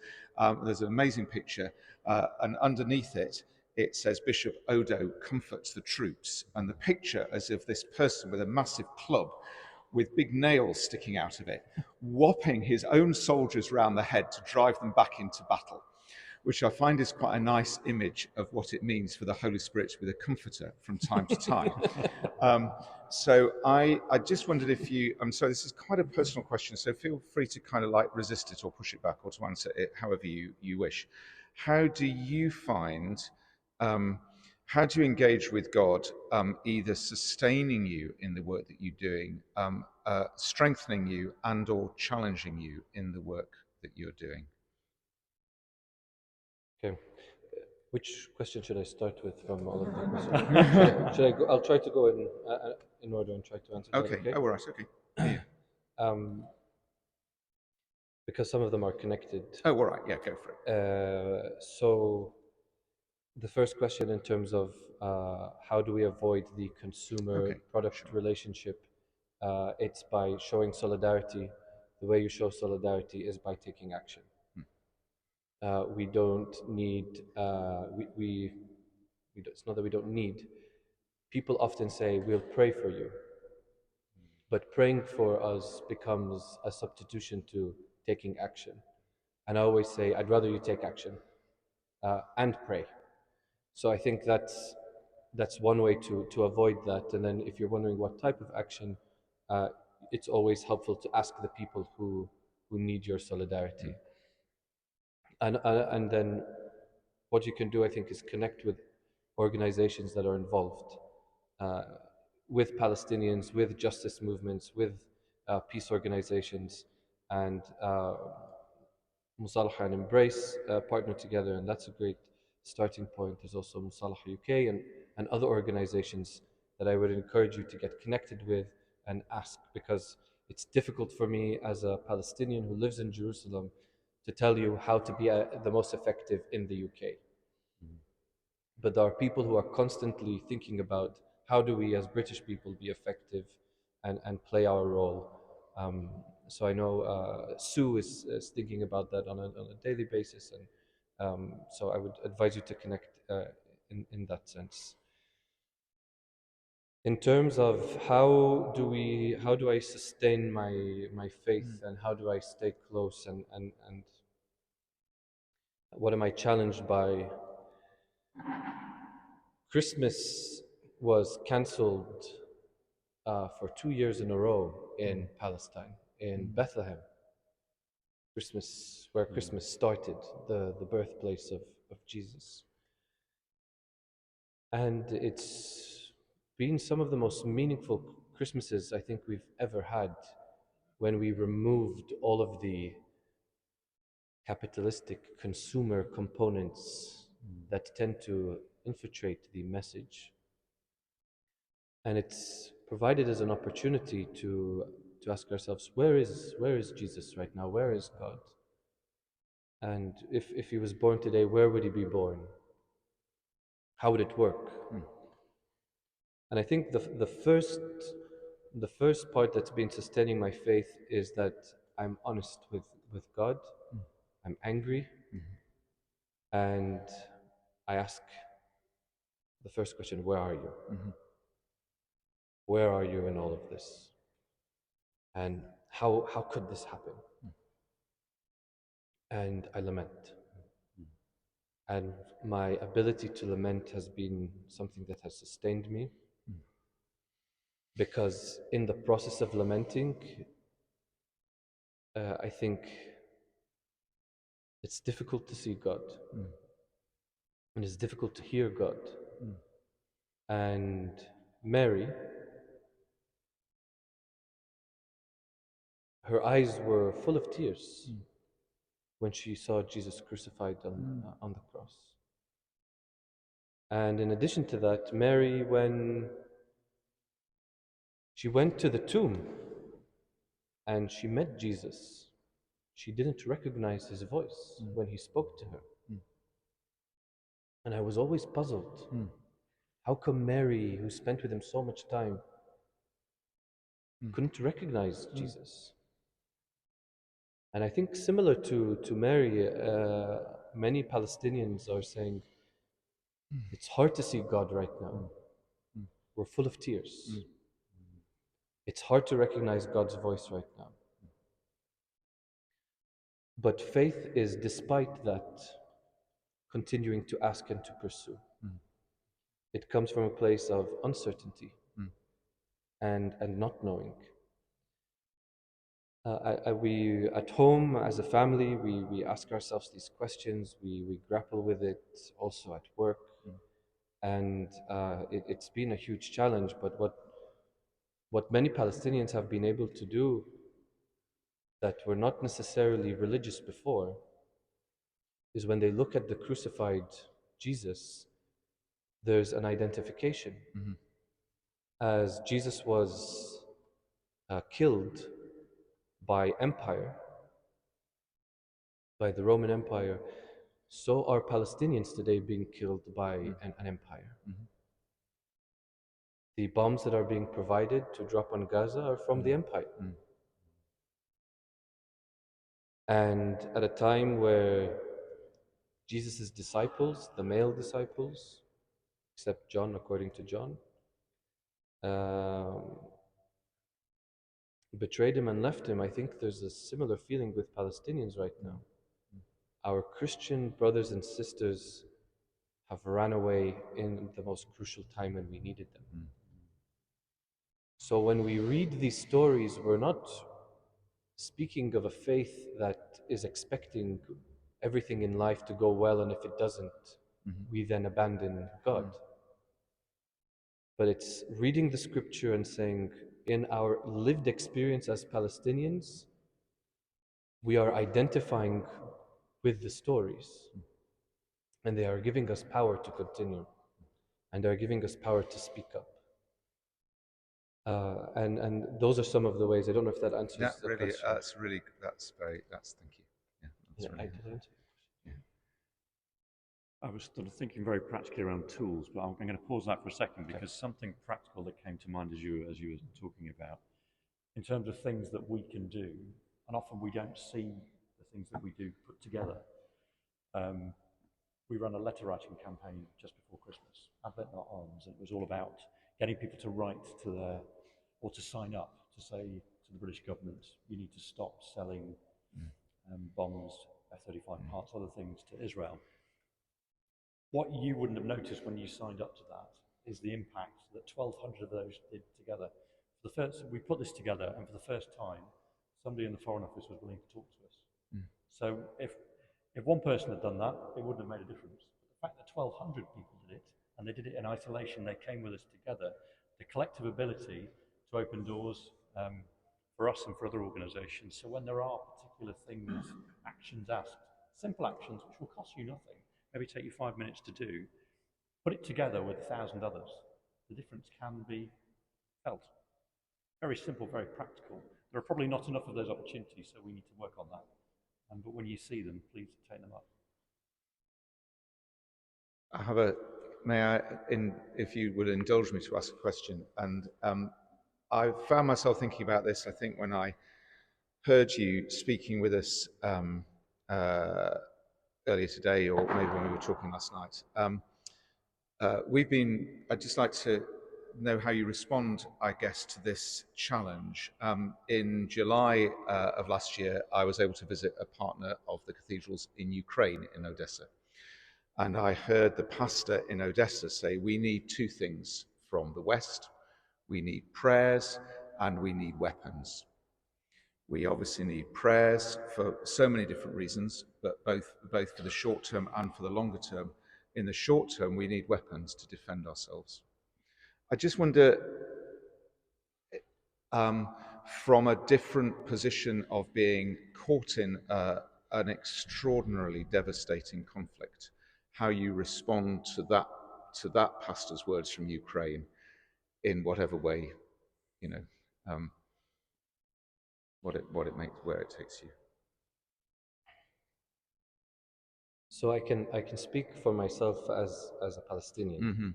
There's an amazing picture, and underneath it, it says Bishop Odo comforts the troops, and the picture is of this person with a massive club with big nails sticking out of it, whopping his own soldiers round the head to drive them back into battle, which I find is quite a nice image of what it means for the Holy Spirit to be the comforter from time to time. So I just wondered if I'm sorry, this is quite a personal question, so feel free to kind of like resist it or push it back or to answer it however you wish. How do you find, how do you engage with God, either sustaining you in the work that you're doing, strengthening you and or challenging you in the work that you're doing? Okay. Which question should I start with from all of the questions? should I go? I'll try to go in order and try to answer. Okay. Okay. Oh, all right. Okay. Because some of them are connected. Oh, all right. Yeah, go for it. So the first question in terms of how do we avoid the consumer-product relationship, it's by showing solidarity. The way you show solidarity is by taking action. We don't need, it's not that we don't need. People often say, we'll pray for you. But praying for us becomes a substitution to taking action. And I always say, I'd rather you take action. and pray. So I think that's one way to avoid that. And then if you're wondering what type of action, it's always helpful to ask the people who need your solidarity. And then what you can do, I think, is connect with organizations that are involved uh, with Palestinians, with justice movements, with peace organizations, and Musalaha and Embrace partner together, and that's a great starting point. There's also Musalaha UK and other organizations that I would encourage you to get connected with and ask, because it's difficult for me as a Palestinian who lives in Jerusalem to tell you how to be the most effective in the UK. But there are people who are constantly thinking about how do we as British people be effective and play our role. So I know Sue is thinking about that on a daily basis, and so I would advise you to connect in that sense. In terms of how do I sustain my faith, and how do I stay close, and what am I challenged by? Christmas was cancelled for 2 years in a row in Palestine, in Bethlehem. Christmas, where Christmas started, the birthplace of Jesus. And it's been some of the most meaningful Christmases I think we've ever had, when we removed all of the capitalistic consumer components that tend to infiltrate the message. And it's provided us an opportunity to ask ourselves, where is Jesus right now? Where is God? And if he was born today, where would he be born? How would it work? And I think the first part that's been sustaining my faith is that I'm honest with God. I'm angry, and I ask the first question, where are you? Where are you in all of this? And how could this happen? And I lament. And my ability to lament has been something that has sustained me, because in the process of lamenting, I think it's difficult to see God, and it's difficult to hear God. And Mary, her eyes were full of tears when she saw Jesus crucified on the cross. And in addition to that, Mary, when she went to the tomb and she met Jesus, she didn't recognize his voice when he spoke to her. And I was always puzzled. How come Mary, who spent with him so much time, couldn't recognize Jesus? And I think similar to Mary, many Palestinians are saying, it's hard to see God right now. We're full of tears. It's hard to recognize God's voice right now. But faith is, despite that, continuing to ask and to pursue. It comes from a place of uncertainty and not knowing. We at home as a family, we ask ourselves these questions. We grapple with it also at work, and it's been a huge challenge. But what many Palestinians have been able to do that were not necessarily religious before is, when they look at the crucified Jesus, there's an identification. As Jesus was killed by empire, by the Roman Empire, so are Palestinians today being killed by an empire. The bombs that are being provided to drop on Gaza are from the empire. And at a time where Jesus' disciples, the male disciples, except John, according to John, betrayed him and left him, I think there's a similar feeling with Palestinians right now. our Christian brothers and sisters have run away in the most crucial time when we needed them. So when we read these stories, we're not speaking of a faith that is expecting everything in life to go well, and if it doesn't, we then abandon God. But it's reading the scripture and saying, in our lived experience as Palestinians, we are identifying with the stories, and they are giving us power to continue, and they are giving us power to speak up. And those are some of the ways. I don't know if that answers the really, question. that's thank you. Yeah, that's really I did answer. I was sort of thinking very practically around tools, but I'm going to pause that for a second because something practical that came to mind as you were talking about, in terms of things that we can do, and often we don't see the things that we do put together. We ran a letter writing campaign just before Christmas, Advent Not Arms, and it was all about getting people to write to their, or to sign up to say to the British government, you need to stop selling bombs, F-35 parts, other things to Israel. What you wouldn't have noticed when you signed up to that is the impact that 1,200 of those did together. We put this together, and for the first time, somebody in the Foreign Office was willing to talk to us. So if one person had done that, it wouldn't have made a difference. But the fact that 1,200 people did it, and they did it in isolation, they came with us together, the collective ability to open doors for us and for other organisations. So when there are particular things, actions asked, simple actions which will cost you nothing, maybe take you 5 minutes to do, put it together with 1,000 others, the difference can be felt. Very simple, very practical. There are probably not enough of those opportunities, so we need to work on that. But when you see them, please take them up. I have if you would indulge me to ask a question, and I found myself thinking about this, I think, when I heard you speaking with us earlier today, or maybe when we were talking last night. I'd just like to know how you respond, I guess, to this challenge. In July of last year, I was able to visit a partner of the cathedrals in Ukraine, in Odessa. And I heard the pastor in Odessa say, we need two things from the West. We need prayers and we need weapons. We obviously need prayers for so many different reasons, but both for the short term and for the longer term. In the short term, we need weapons to defend ourselves. I just wonder, from a different position of being caught in an extraordinarily devastating conflict, how you respond to that pastor's words from Ukraine, in whatever way, where it takes you. So I can speak for myself as a Palestinian,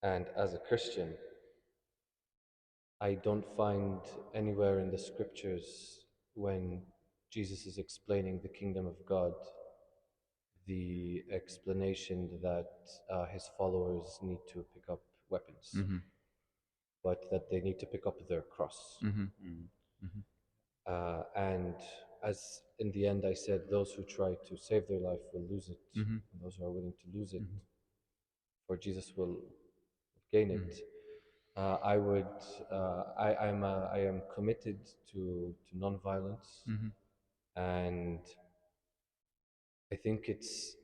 and as a Christian. I don't find anywhere in the scriptures, when Jesus is explaining the kingdom of God, the explanation that his followers need to pick up weapons, but that they need to pick up their cross. And as in the end I said, those who try to save their life will lose it, and those who are willing to lose it for Jesus will gain it. I am committed to non-violence, and I think it's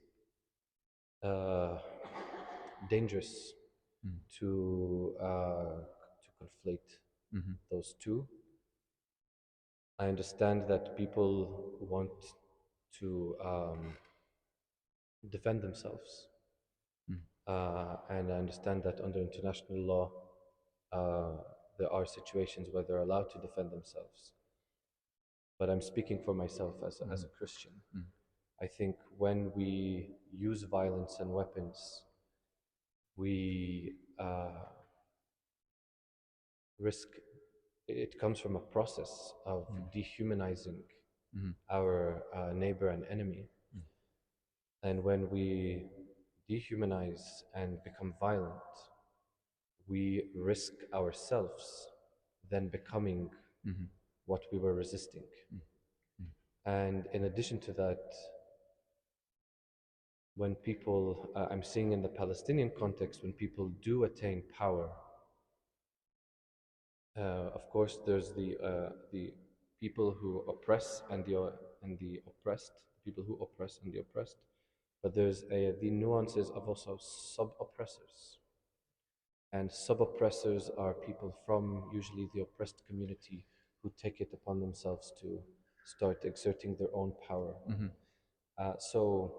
dangerous to conflate those two. I understand that people want to defend themselves, and I understand that under international law there are situations where they're allowed to defend themselves. But I'm speaking for myself as a Christian. I think when we use violence and weapons, we risk, it comes from a process of dehumanizing our neighbor and enemy. And when we dehumanize and become violent, we risk ourselves then becoming what we were resisting. And in addition to that, when people, I'm seeing in the Palestinian context, when people do attain power, of course, there's the people who oppress and the oppressed, the people who oppress and the oppressed, but there's the nuances of also sub-oppressors. And sub-oppressors are people from usually the oppressed community who take it upon themselves to start exerting their own power. So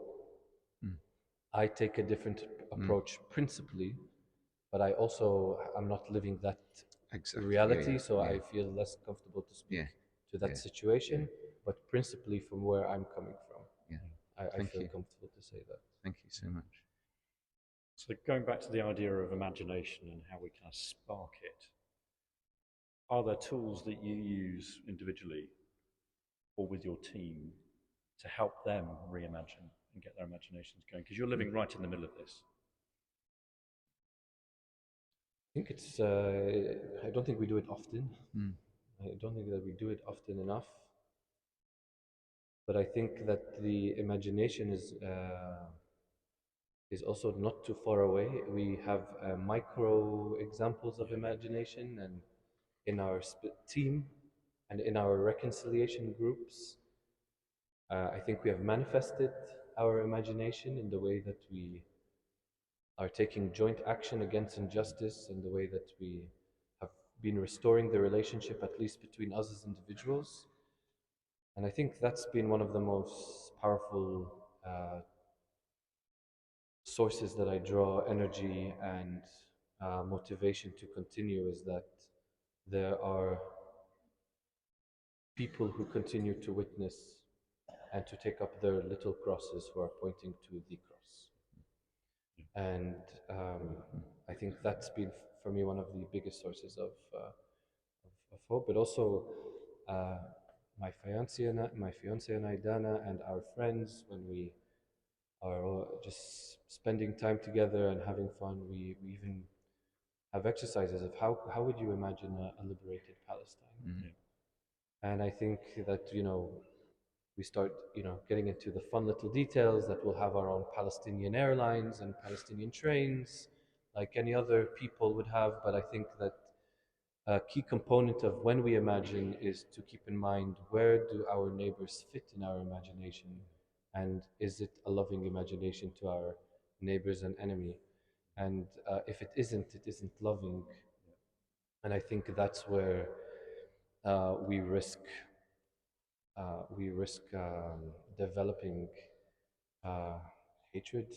I take a different approach principally, but I'm not living that reality, so I feel less comfortable to speak to that situation. But principally, from where I'm coming from, I feel comfortable to say that. Thank you so much. So going back to the idea of imagination and how we can spark it, are there tools that you use individually or with your team to help them reimagine and get their imaginations going? Because you're living right in the middle of this. I think I don't think we do it often. I don't think that we do it often enough. But I think that the imagination is also not too far away. We have micro examples of imagination, and in our team and in our reconciliation groups, I think we have manifested our imagination in the way that we are taking joint action against injustice, in the way that we have been restoring the relationship, at least between us as individuals. And I think that's been one of the most powerful sources that I draw energy and motivation to continue, is that there are people who continue to witness and to take up their little crosses who are pointing to the cross. And I think that's been, for me, one of the biggest sources of hope, but also my fiance and I, Dana, and our friends, when we are all just spending time together and having fun, we even have exercises of how would you imagine a liberated Palestine. And I think that we start getting into the fun little details, that we'll have our own Palestinian airlines and Palestinian trains like any other people would have. But I think that a key component of when we imagine is to keep in mind, where do our neighbors fit in our imagination, and is it a loving imagination to our neighbors and enemy? And if it isn't loving. And I think that's where we risk developing hatred.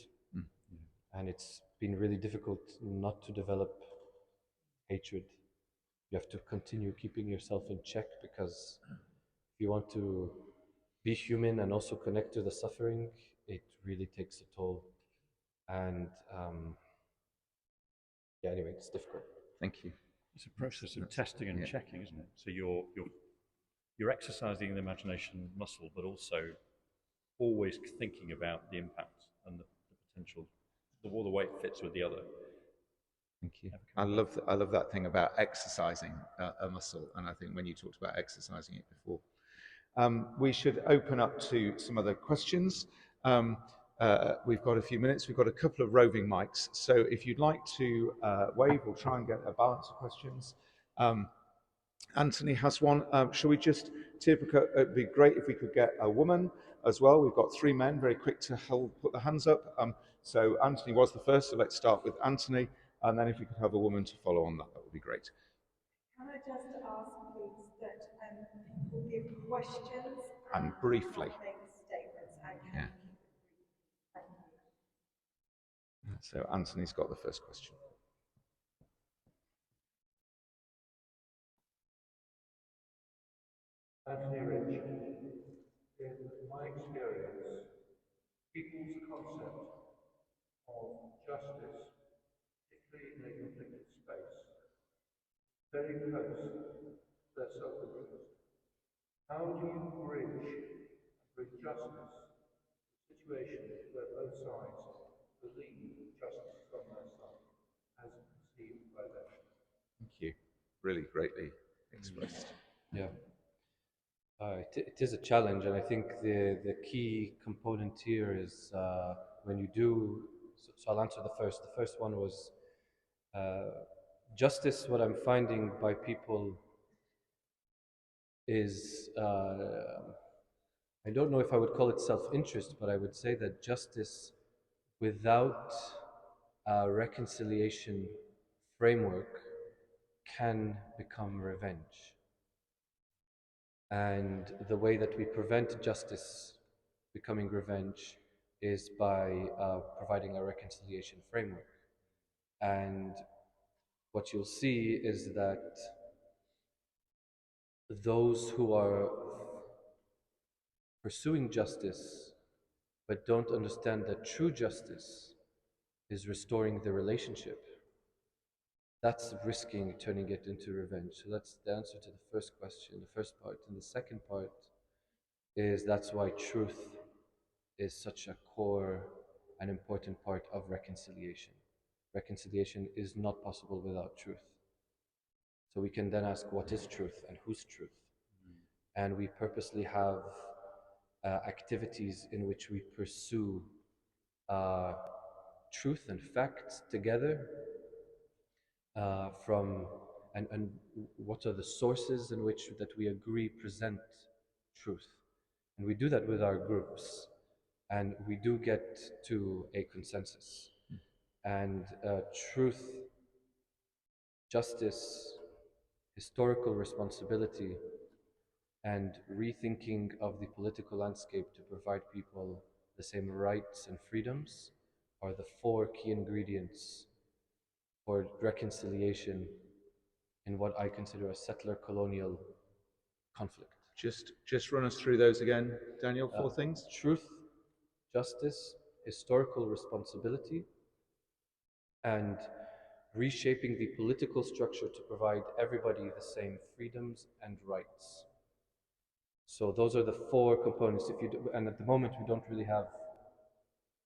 And it's been really difficult not to develop hatred. You have to continue keeping yourself in check, because if you want to be human and also connect to the suffering, it really takes a toll. And anyway, it's difficult. Thank you. It's a process of testing and checking, isn't it? So you're exercising the imagination muscle, but also always thinking about the impact and the potential, all the way it fits with the other. Thank you. I love that thing about exercising a muscle, and I think when you talked about exercising it before, we should open up to some other questions. We've got a few minutes. We've got a couple of roving mics, so if you'd like to wave, we'll try and get a balance of questions. Anthony has one. Shall we just, it'd be great if we could get a woman as well. We've got three men, very quick to put their hands up. So Anthony was the first, so let's start with Anthony, and then if we could have a woman to follow on that would be great. Can I just ask, please, that people give questions and briefly. Make statements and can keep it brief. Thank you. So Anthony's got the first question. Anthony Rich, in my experience, people's concept of justice, particularly in a conflicted space, very close to their self-interest. How do you bridge justice to a situation where both sides believe justice is on their side, as perceived by them? Thank you. Really greatly expressed. Yeah. It is a challenge, and I think the key component here is when you do. So I'll answer the first. The first one was justice. What I'm finding by people is I don't know if I would call it self-interest, but I would say that justice without a reconciliation framework can become revenge. And the way that we prevent justice becoming revenge is by providing a reconciliation framework. And what you'll see is that those who are pursuing justice but don't understand that true justice is restoring the relationship, that's risking turning it into revenge. So that's the answer to the first question, the first part. And the second part is that's why truth is such a core and important part of reconciliation. Reconciliation is not possible without truth. So we can then ask, what is truth and whose truth? And we purposely have activities in which we pursue truth and facts together from and what are the sources in which that we agree present truth. And we do that with our groups, and we do get to a consensus. And truth, justice, historical responsibility, and rethinking of the political landscape to provide people the same rights and freedoms are the four key ingredients for reconciliation in what I consider a settler-colonial conflict. Just run us through those again, Daniel. Four things: truth, justice, historical responsibility, and reshaping the political structure to provide everybody the same freedoms and rights. So those are the four components. And at the moment we don't really have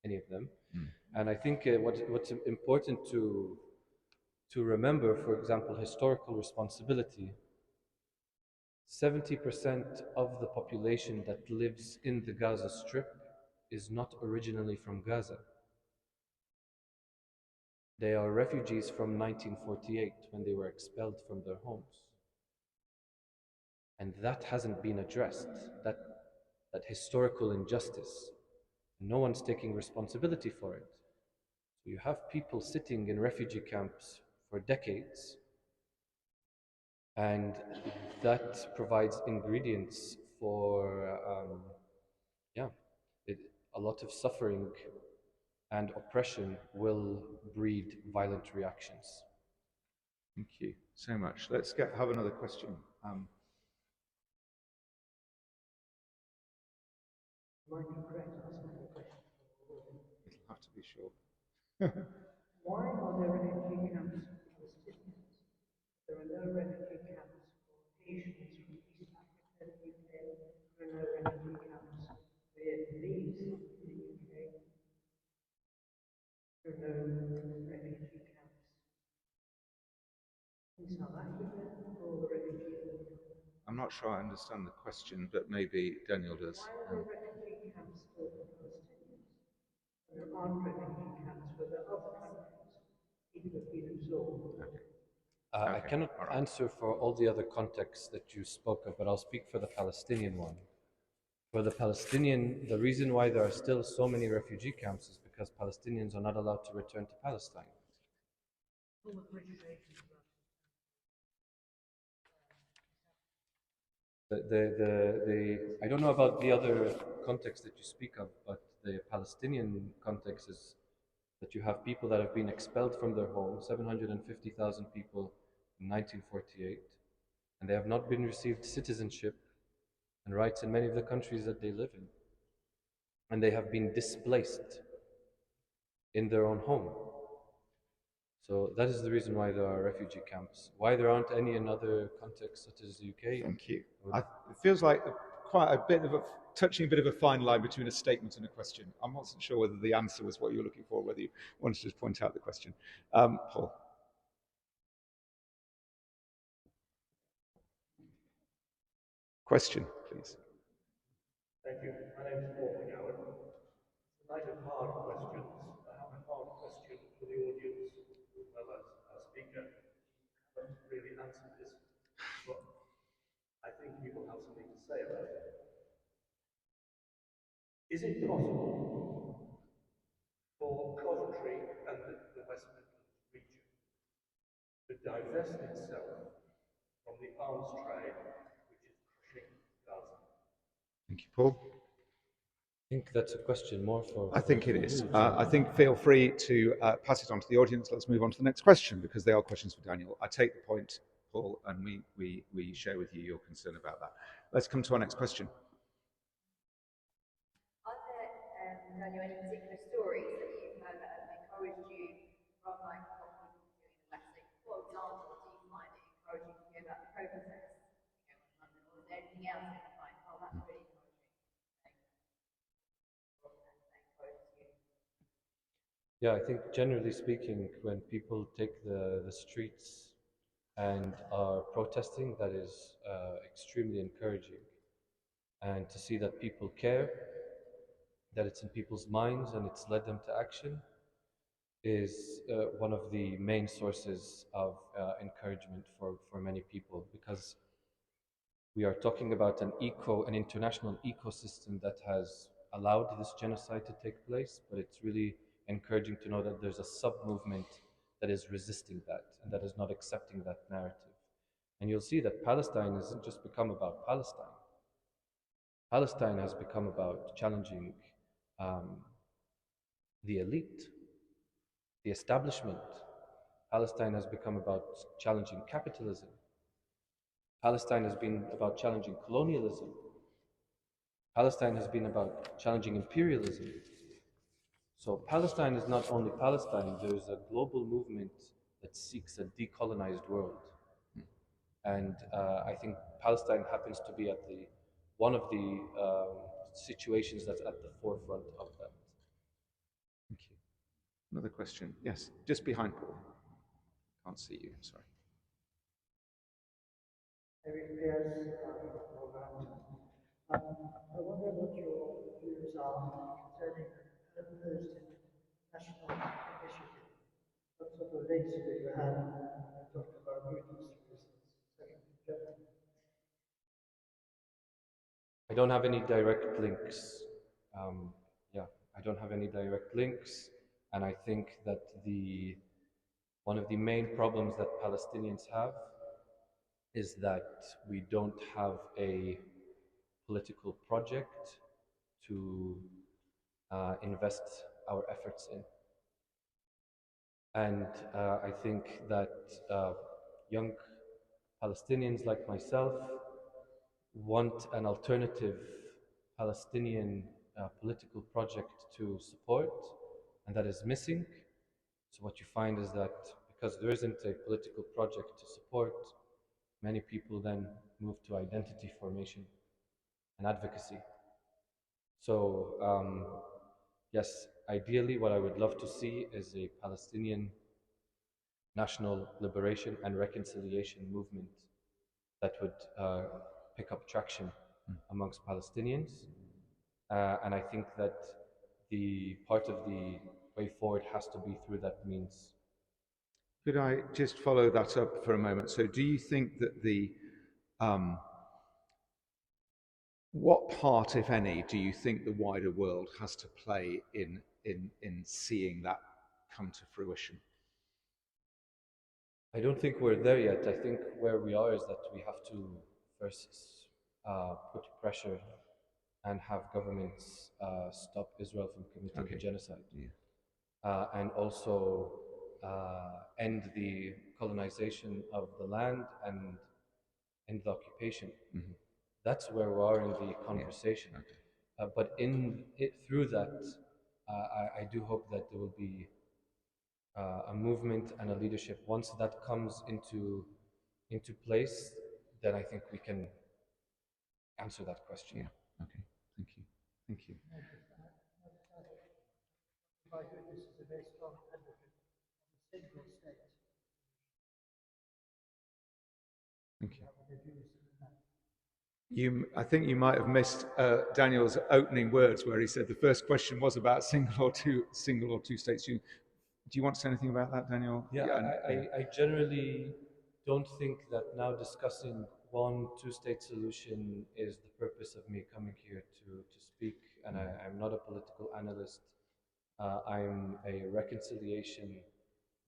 any of them. And I think what's important to remember, for example, historical responsibility. 70% of the population that lives in the Gaza Strip is not originally from Gaza. They are refugees from 1948 when they were expelled from their homes. And that hasn't been addressed, that historical injustice. No one's taking responsibility for it. So you have people sitting in refugee camps for decades, and that provides ingredients for a lot of suffering and oppression will breed violent reactions. Thank you so much. Let's have another question. Am I correct asking the question? It'll have to be short. Why are there refugee camps for Palestinians? There are no refugee camps for Asians from East Africa, the UK. There are no refugee camps for Vietnamese in the UK. There are no refugee camps in South Africa for all the refugees. I'm not sure I understand the question, but maybe Daniel does. Why are there refugee camps for Palestinians? And there aren't refugee camps for the other countries. People have been absorbed. I cannot answer for all the other contexts that you spoke of, but I'll speak for the Palestinian one. For the Palestinian, the reason why there are still so many refugee camps is because Palestinians are not allowed to return to Palestine. I don't know about the other context that you speak of, but the Palestinian context is that you have people that have been expelled from their homes, 750,000 people in 1948, and they have not been received citizenship and rights in many of the countries that they live in. And they have been displaced in their own home. So that is the reason why there are refugee camps. Why there aren't any in other contexts such as the UK? Thank you. It feels like touching a bit of a fine line between a statement and a question. I'm not sure whether the answer was what you were looking for, whether you wanted to just point out the question. Paul. Question, please. Thank you. My name is Paul McGowan. It's a night of hard questions. I have a hard question for the audience as well as our speaker. I haven't really answered this, but I think you will have something to say about it. Is it possible for Coventry and the West Midlands region to divest itself from the arms trade which is crushing Gaza? Thank you, Paul. I think that's a question more for. I think it is. I think feel free to pass it on to the audience. Let's move on to the next question because they are questions for Daniel. I take the point, Paul, and we share with you your concern about that. Let's come to our next question. Are there, Daniel, any particular stories that you've heard that have encouraged you from like what people do in the West? Like, for example, do you find it encouraging to hear about the protests in London, or is there anything else that you find, oh, that's really encouraging? Yeah, I think generally speaking, when people take the streets and are protesting, that is extremely encouraging. And to see that people care, that it's in people's minds and it's led them to action, is one of the main sources of encouragement for many people, because we are talking about an international ecosystem that has allowed this genocide to take place, but it's really encouraging to know that there's a sub-movement that is resisting that and that is not accepting that narrative. And you'll see that Palestine hasn't just become about Palestine. Palestine has become about challenging the elite, the establishment. Palestine has become about challenging capitalism. Palestine has been about challenging colonialism. Palestine has been about challenging imperialism. So Palestine is not only Palestine, there's a global movement that seeks a decolonized world. And I think Palestine happens to be at one of the situations that's at the forefront of that. Thank you. Another question. Yes, just behind Paul. Can't see you, sorry. I wonder what your views are concerning the proposed national initiative. What sort of links do you have when talking about Britain's, for instance, second in Germany? I don't have any direct links. I don't have any direct links, and I think that one of the main problems that Palestinians have is that we don't have a political project to invest our efforts in. And I think that young Palestinians like myself want an alternative Palestinian political project to support, and that is missing. So what you find is that because there isn't a political project to support, many people then move to identity formation and advocacy. So yes, ideally what I would love to see is a Palestinian national liberation and reconciliation movement that would pick up traction amongst Palestinians. And I think that the part of the way forward has to be through that means. Could I just follow that up for a moment? So do you think that what part, if any, do you think the wider world has to play in seeing that come to fruition? I don't think we're there yet. I think where we are is that we have to first put pressure and have governments stop Israel from committing genocide. Yeah. And also end the colonization of the land and end the occupation. Mm-hmm. That's where we are in the conversation. Yeah. Okay. But through that, I do hope that there will be a movement and a leadership. Once that comes into place, then I think we can answer that question. Yeah. Okay. Thank you. Thank you. My goodness is a very strong advocate of the single state. Thank you. I think you might have missed Daniel's opening words where he said the first question was about single or two states. Do you want to say anything about that, Daniel? Yeah, I generally don't think that now discussing one two-state solution is the purpose of me coming here to speak. And I'm not a political analyst. I'm a reconciliation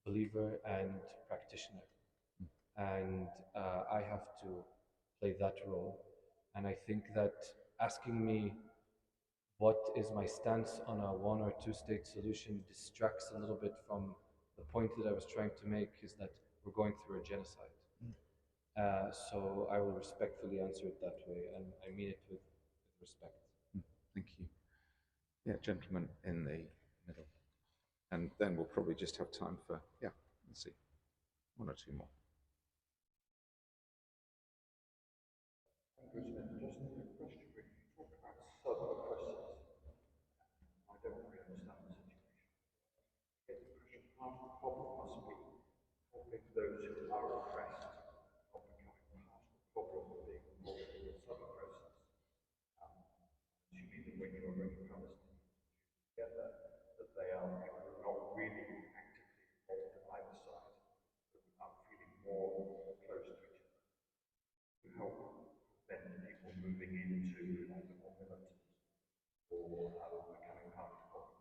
believer and practitioner. And I have to play that role. And I think that asking me what is my stance on a one or two state solution distracts a little bit from the point that I was trying to make, is that we're going through a genocide. So I will respectfully answer it that way, and I mean it with respect. Thank you. Yeah, gentleman in the middle. And then we'll probably just have time for, let's see, one or two more. Just a question. When you talk about sub-oppressors, I don't really understand the situation. I get the impression part of the problem must be helping those who are oppressed not becoming part of the problem of being involved with sub-oppressors. Assuming that when you're bringing Palestinians together, that they are people who are not really actively involved in either side, but are feeling more close to each other, to help prevent people moving into either more militant or becoming part of the problem.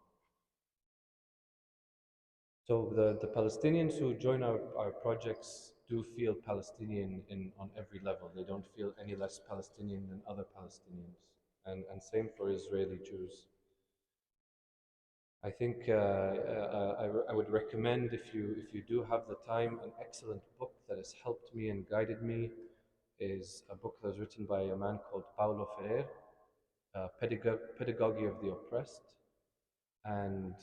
So the Palestinians who join our projects do feel Palestinian on every level. They don't feel any less Palestinian than other Palestinians. And same for Israeli Jews. I think I would recommend, if you do have the time, an excellent book that has helped me and guided me is a book that was written by a man called Paulo Freire, Pedagogy of the Oppressed. And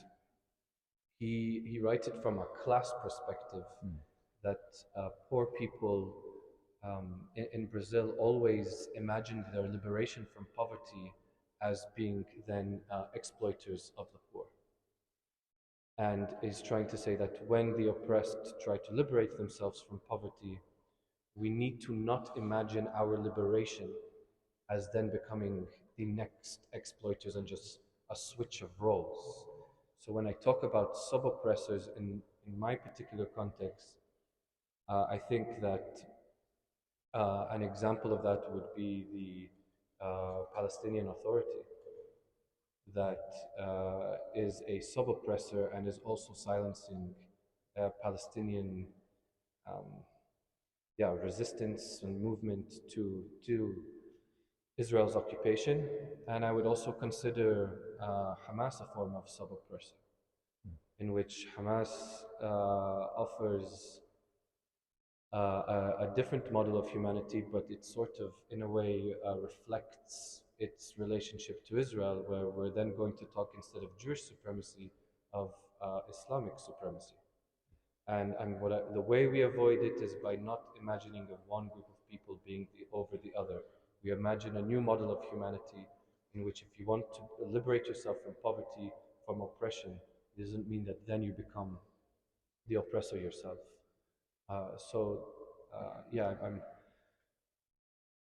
he writes it from a class perspective, that poor people in Brazil always imagined their liberation from poverty as being then exploiters of the poor. And is trying to say that when the oppressed try to liberate themselves from poverty, we need to not imagine our liberation as then becoming the next exploiters and just a switch of roles. So when I talk about sub-oppressors in my particular context, I think that an example of that would be the Palestinian Authority, that is a sub-oppressor and is also silencing Palestinian resistance and movement to Israel's occupation. And I would also consider Hamas a form of sub-oppressor, in which Hamas offers a different model of humanity, but it sort of, in a way, reflects its relationship to Israel, where we're then going to talk, instead of Jewish supremacy, of Islamic supremacy. And the way we avoid it is by not imagining of one group of people being over the other. We imagine a new model of humanity in which, if you want to liberate yourself from poverty, from oppression, it doesn't mean that then you become the oppressor yourself. I'm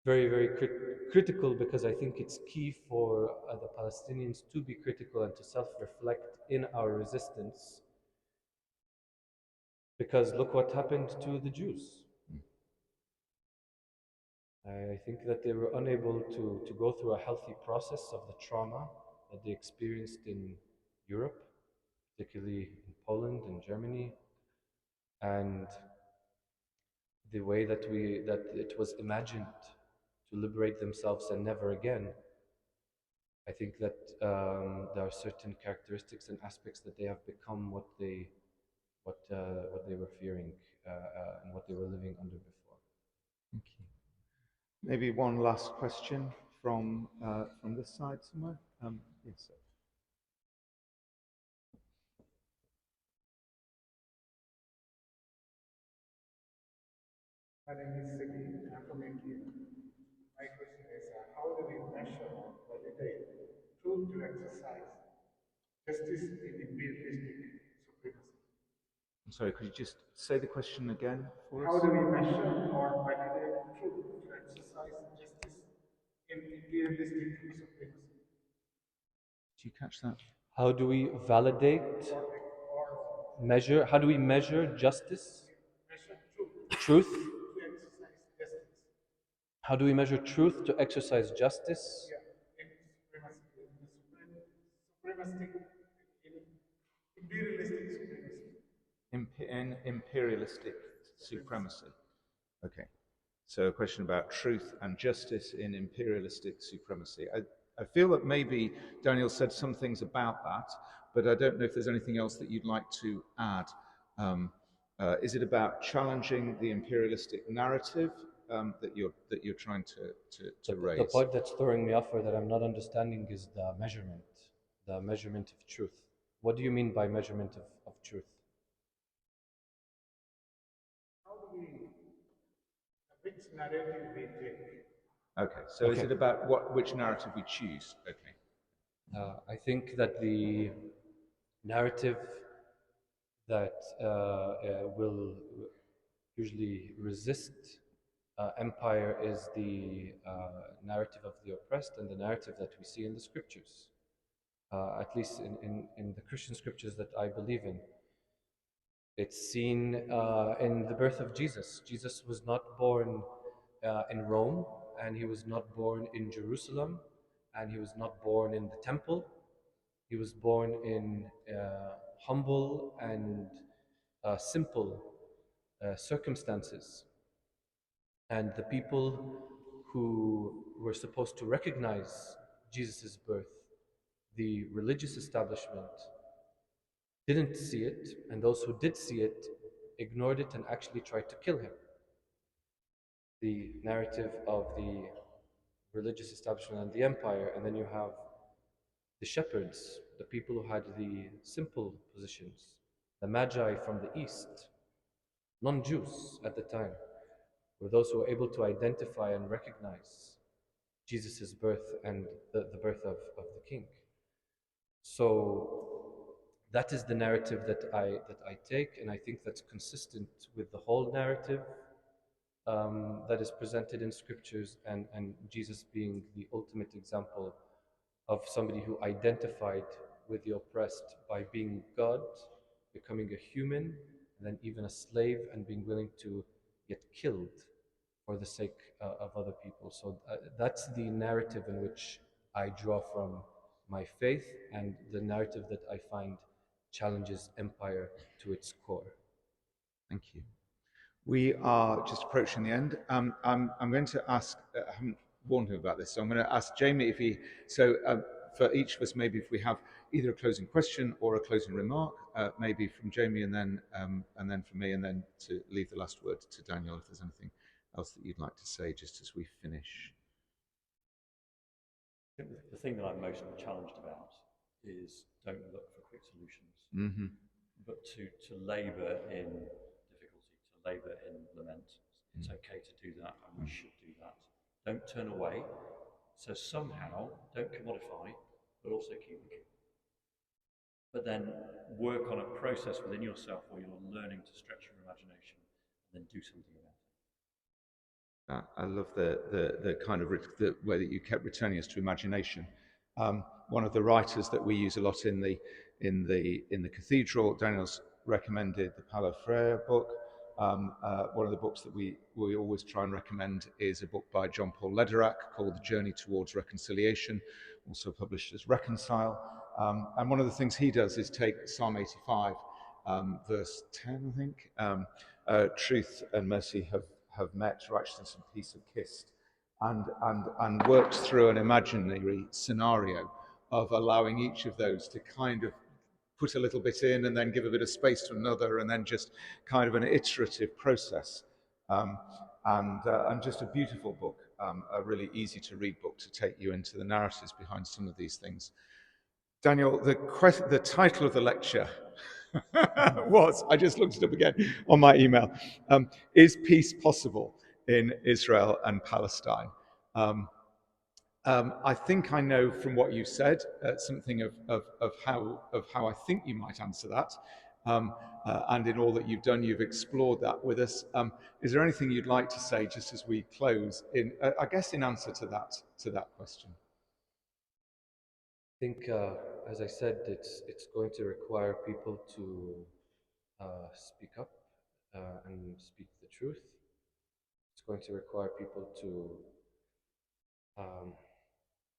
very, very critical, because I think it's key for the Palestinians to be critical and to self-reflect in our resistance. Because look what happened to the Jews. I think that they were unable to go through a healthy process of the trauma that they experienced in Europe, particularly in Poland and Germany, and the way that it was imagined to liberate themselves and never again. I think that there are certain characteristics and aspects that they have become what they were fearing and what they were living under before. Thank you. Maybe one last question from this side somewhere. Yes, sir. My name is Sigi. I'm from India. My question is, how do we measure or validate truth to exercise justice in imperialistic supremacy? I'm sorry, could you just say the question again for us? How do we measure or validate truth to exercise justice imperialistic supremacy. Did you catch that? How do we validate, measure? How do we measure justice? Measure truth Truth? to exercise justice. How do we measure truth to exercise justice? Yeah, in supremacy, in imperialistic supremacy. In imperialistic supremacy. Okay. So a question about truth and justice in imperialistic supremacy. I feel that maybe Daniel said some things about that, but I don't know if there's anything else that you'd like to add. Is it about challenging the imperialistic narrative that you're trying to raise? The part that's throwing me off or that I'm not understanding is the measurement of truth. What do you mean by measurement of truth? How do we, which narrative we take? Okay, so is it about which narrative we choose? Okay. I think that the narrative that will usually resist empire is the narrative of the oppressed and the narrative that we see in the scriptures, at least in the Christian scriptures that I believe in. It's seen in the birth of Jesus. Jesus was not born in Rome, and he was not born in Jerusalem, and he was not born in the temple. He was born in humble and simple circumstances. And the people who were supposed to recognize Jesus' birth, the religious establishment, didn't see it, and those who did see it ignored it and actually tried to kill him. The narrative of the religious establishment and the empire, and then you have the shepherds, the people who had the simple positions, the magi from the east, non-Jews at the time, were those who were able to identify and recognize Jesus' birth and the birth of the king. So that is the narrative that I take, and I think that's consistent with the whole narrative that is presented in scriptures, and Jesus being the ultimate example of somebody who identified with the oppressed by being God, becoming a human, and then even a slave, and being willing to get killed for the sake of other people. So that's the narrative in which I draw from my faith, and the narrative that I find challenges empire to its core. Thank you. We are just approaching the end. I'm going to ask, I haven't warned him about this, so I'm going to ask Jamie if he, for each of us, maybe if we have either a closing question or a closing remark, maybe from Jamie and then from me, and then to leave the last word to Daniel if there's anything else that you'd like to say just as we finish. I think the thing that I'm most challenged about is don't look for quick solutions, but to labour in difficulty, to labour in lament. It's okay to do that, and we should do that. Don't turn away. So somehow, don't commodify, but also keep looking. But then work on a process within yourself where you're learning to stretch your imagination and then do something about it. I love the kind of the way that you kept returning us to imagination. One of the writers that we use a lot in the cathedral, Daniel's recommended the Paulo Freire book. One of the books that we always try and recommend is a book by John Paul Lederach called The Journey Towards Reconciliation, also published as Reconcile. And one of the things he does is take Psalm 85, verse 10, I think. Truth and mercy have met, righteousness and peace have kissed, and works through an imaginary scenario of allowing each of those to kind of put a little bit in and then give a bit of space to another, and then just kind of an iterative process. And just a beautiful book, a really easy to read book to take you into the narratives behind some of these things. Daniel, the title of the lecture was, I just looked it up again on my email, is peace possible in Israel and Palestine? I think I know from what you said something of how I think you might answer that. and in all that you've done, you've explored that with us. Is there anything you'd like to say just as we close, I guess, in answer to that question? I think, as I said, it's going to require people to speak up and speak the truth. It's going to require people to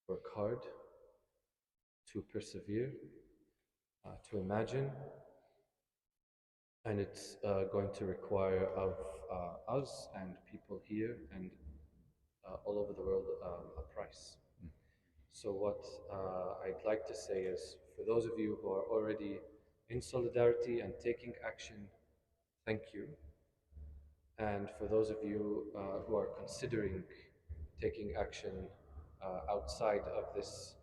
work hard, to persevere, to imagine, and it's going to require of us and people here and all over the world a price. So what I'd like to say is, for those of you who are already in solidarity and taking action, thank you. And for those of you who are considering taking action outside of this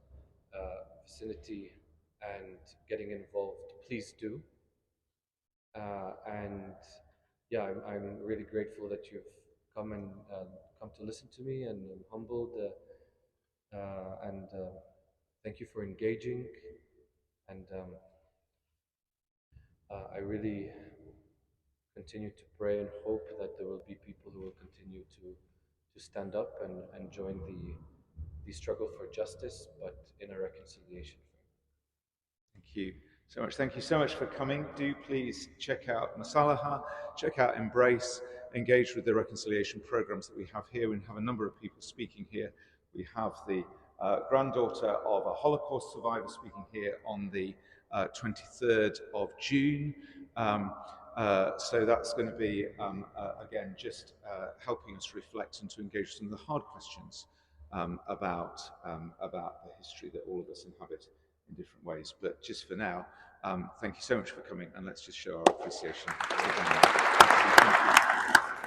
vicinity and getting involved, please do. And yeah, I'm really grateful that you've come and come to listen to me, and I'm humbled. And thank you for engaging. And I really continue to pray and hope that there will be people who will continue to stand up and join the struggle for justice, but in a reconciliation frame. Thank you so much. Thank you so much for coming. Do please check out Musalaha, check out Embrace, engage with the reconciliation programs that we have here. We have a number of people speaking here. We have the granddaughter of a Holocaust survivor speaking here on the 23rd of June. So that's going to be, again, just helping us reflect and to engage some of the hard questions about the history that all of us inhabit in different ways. But just for now, thank you so much for coming, and let's just show our appreciation to Daniel. Thank you.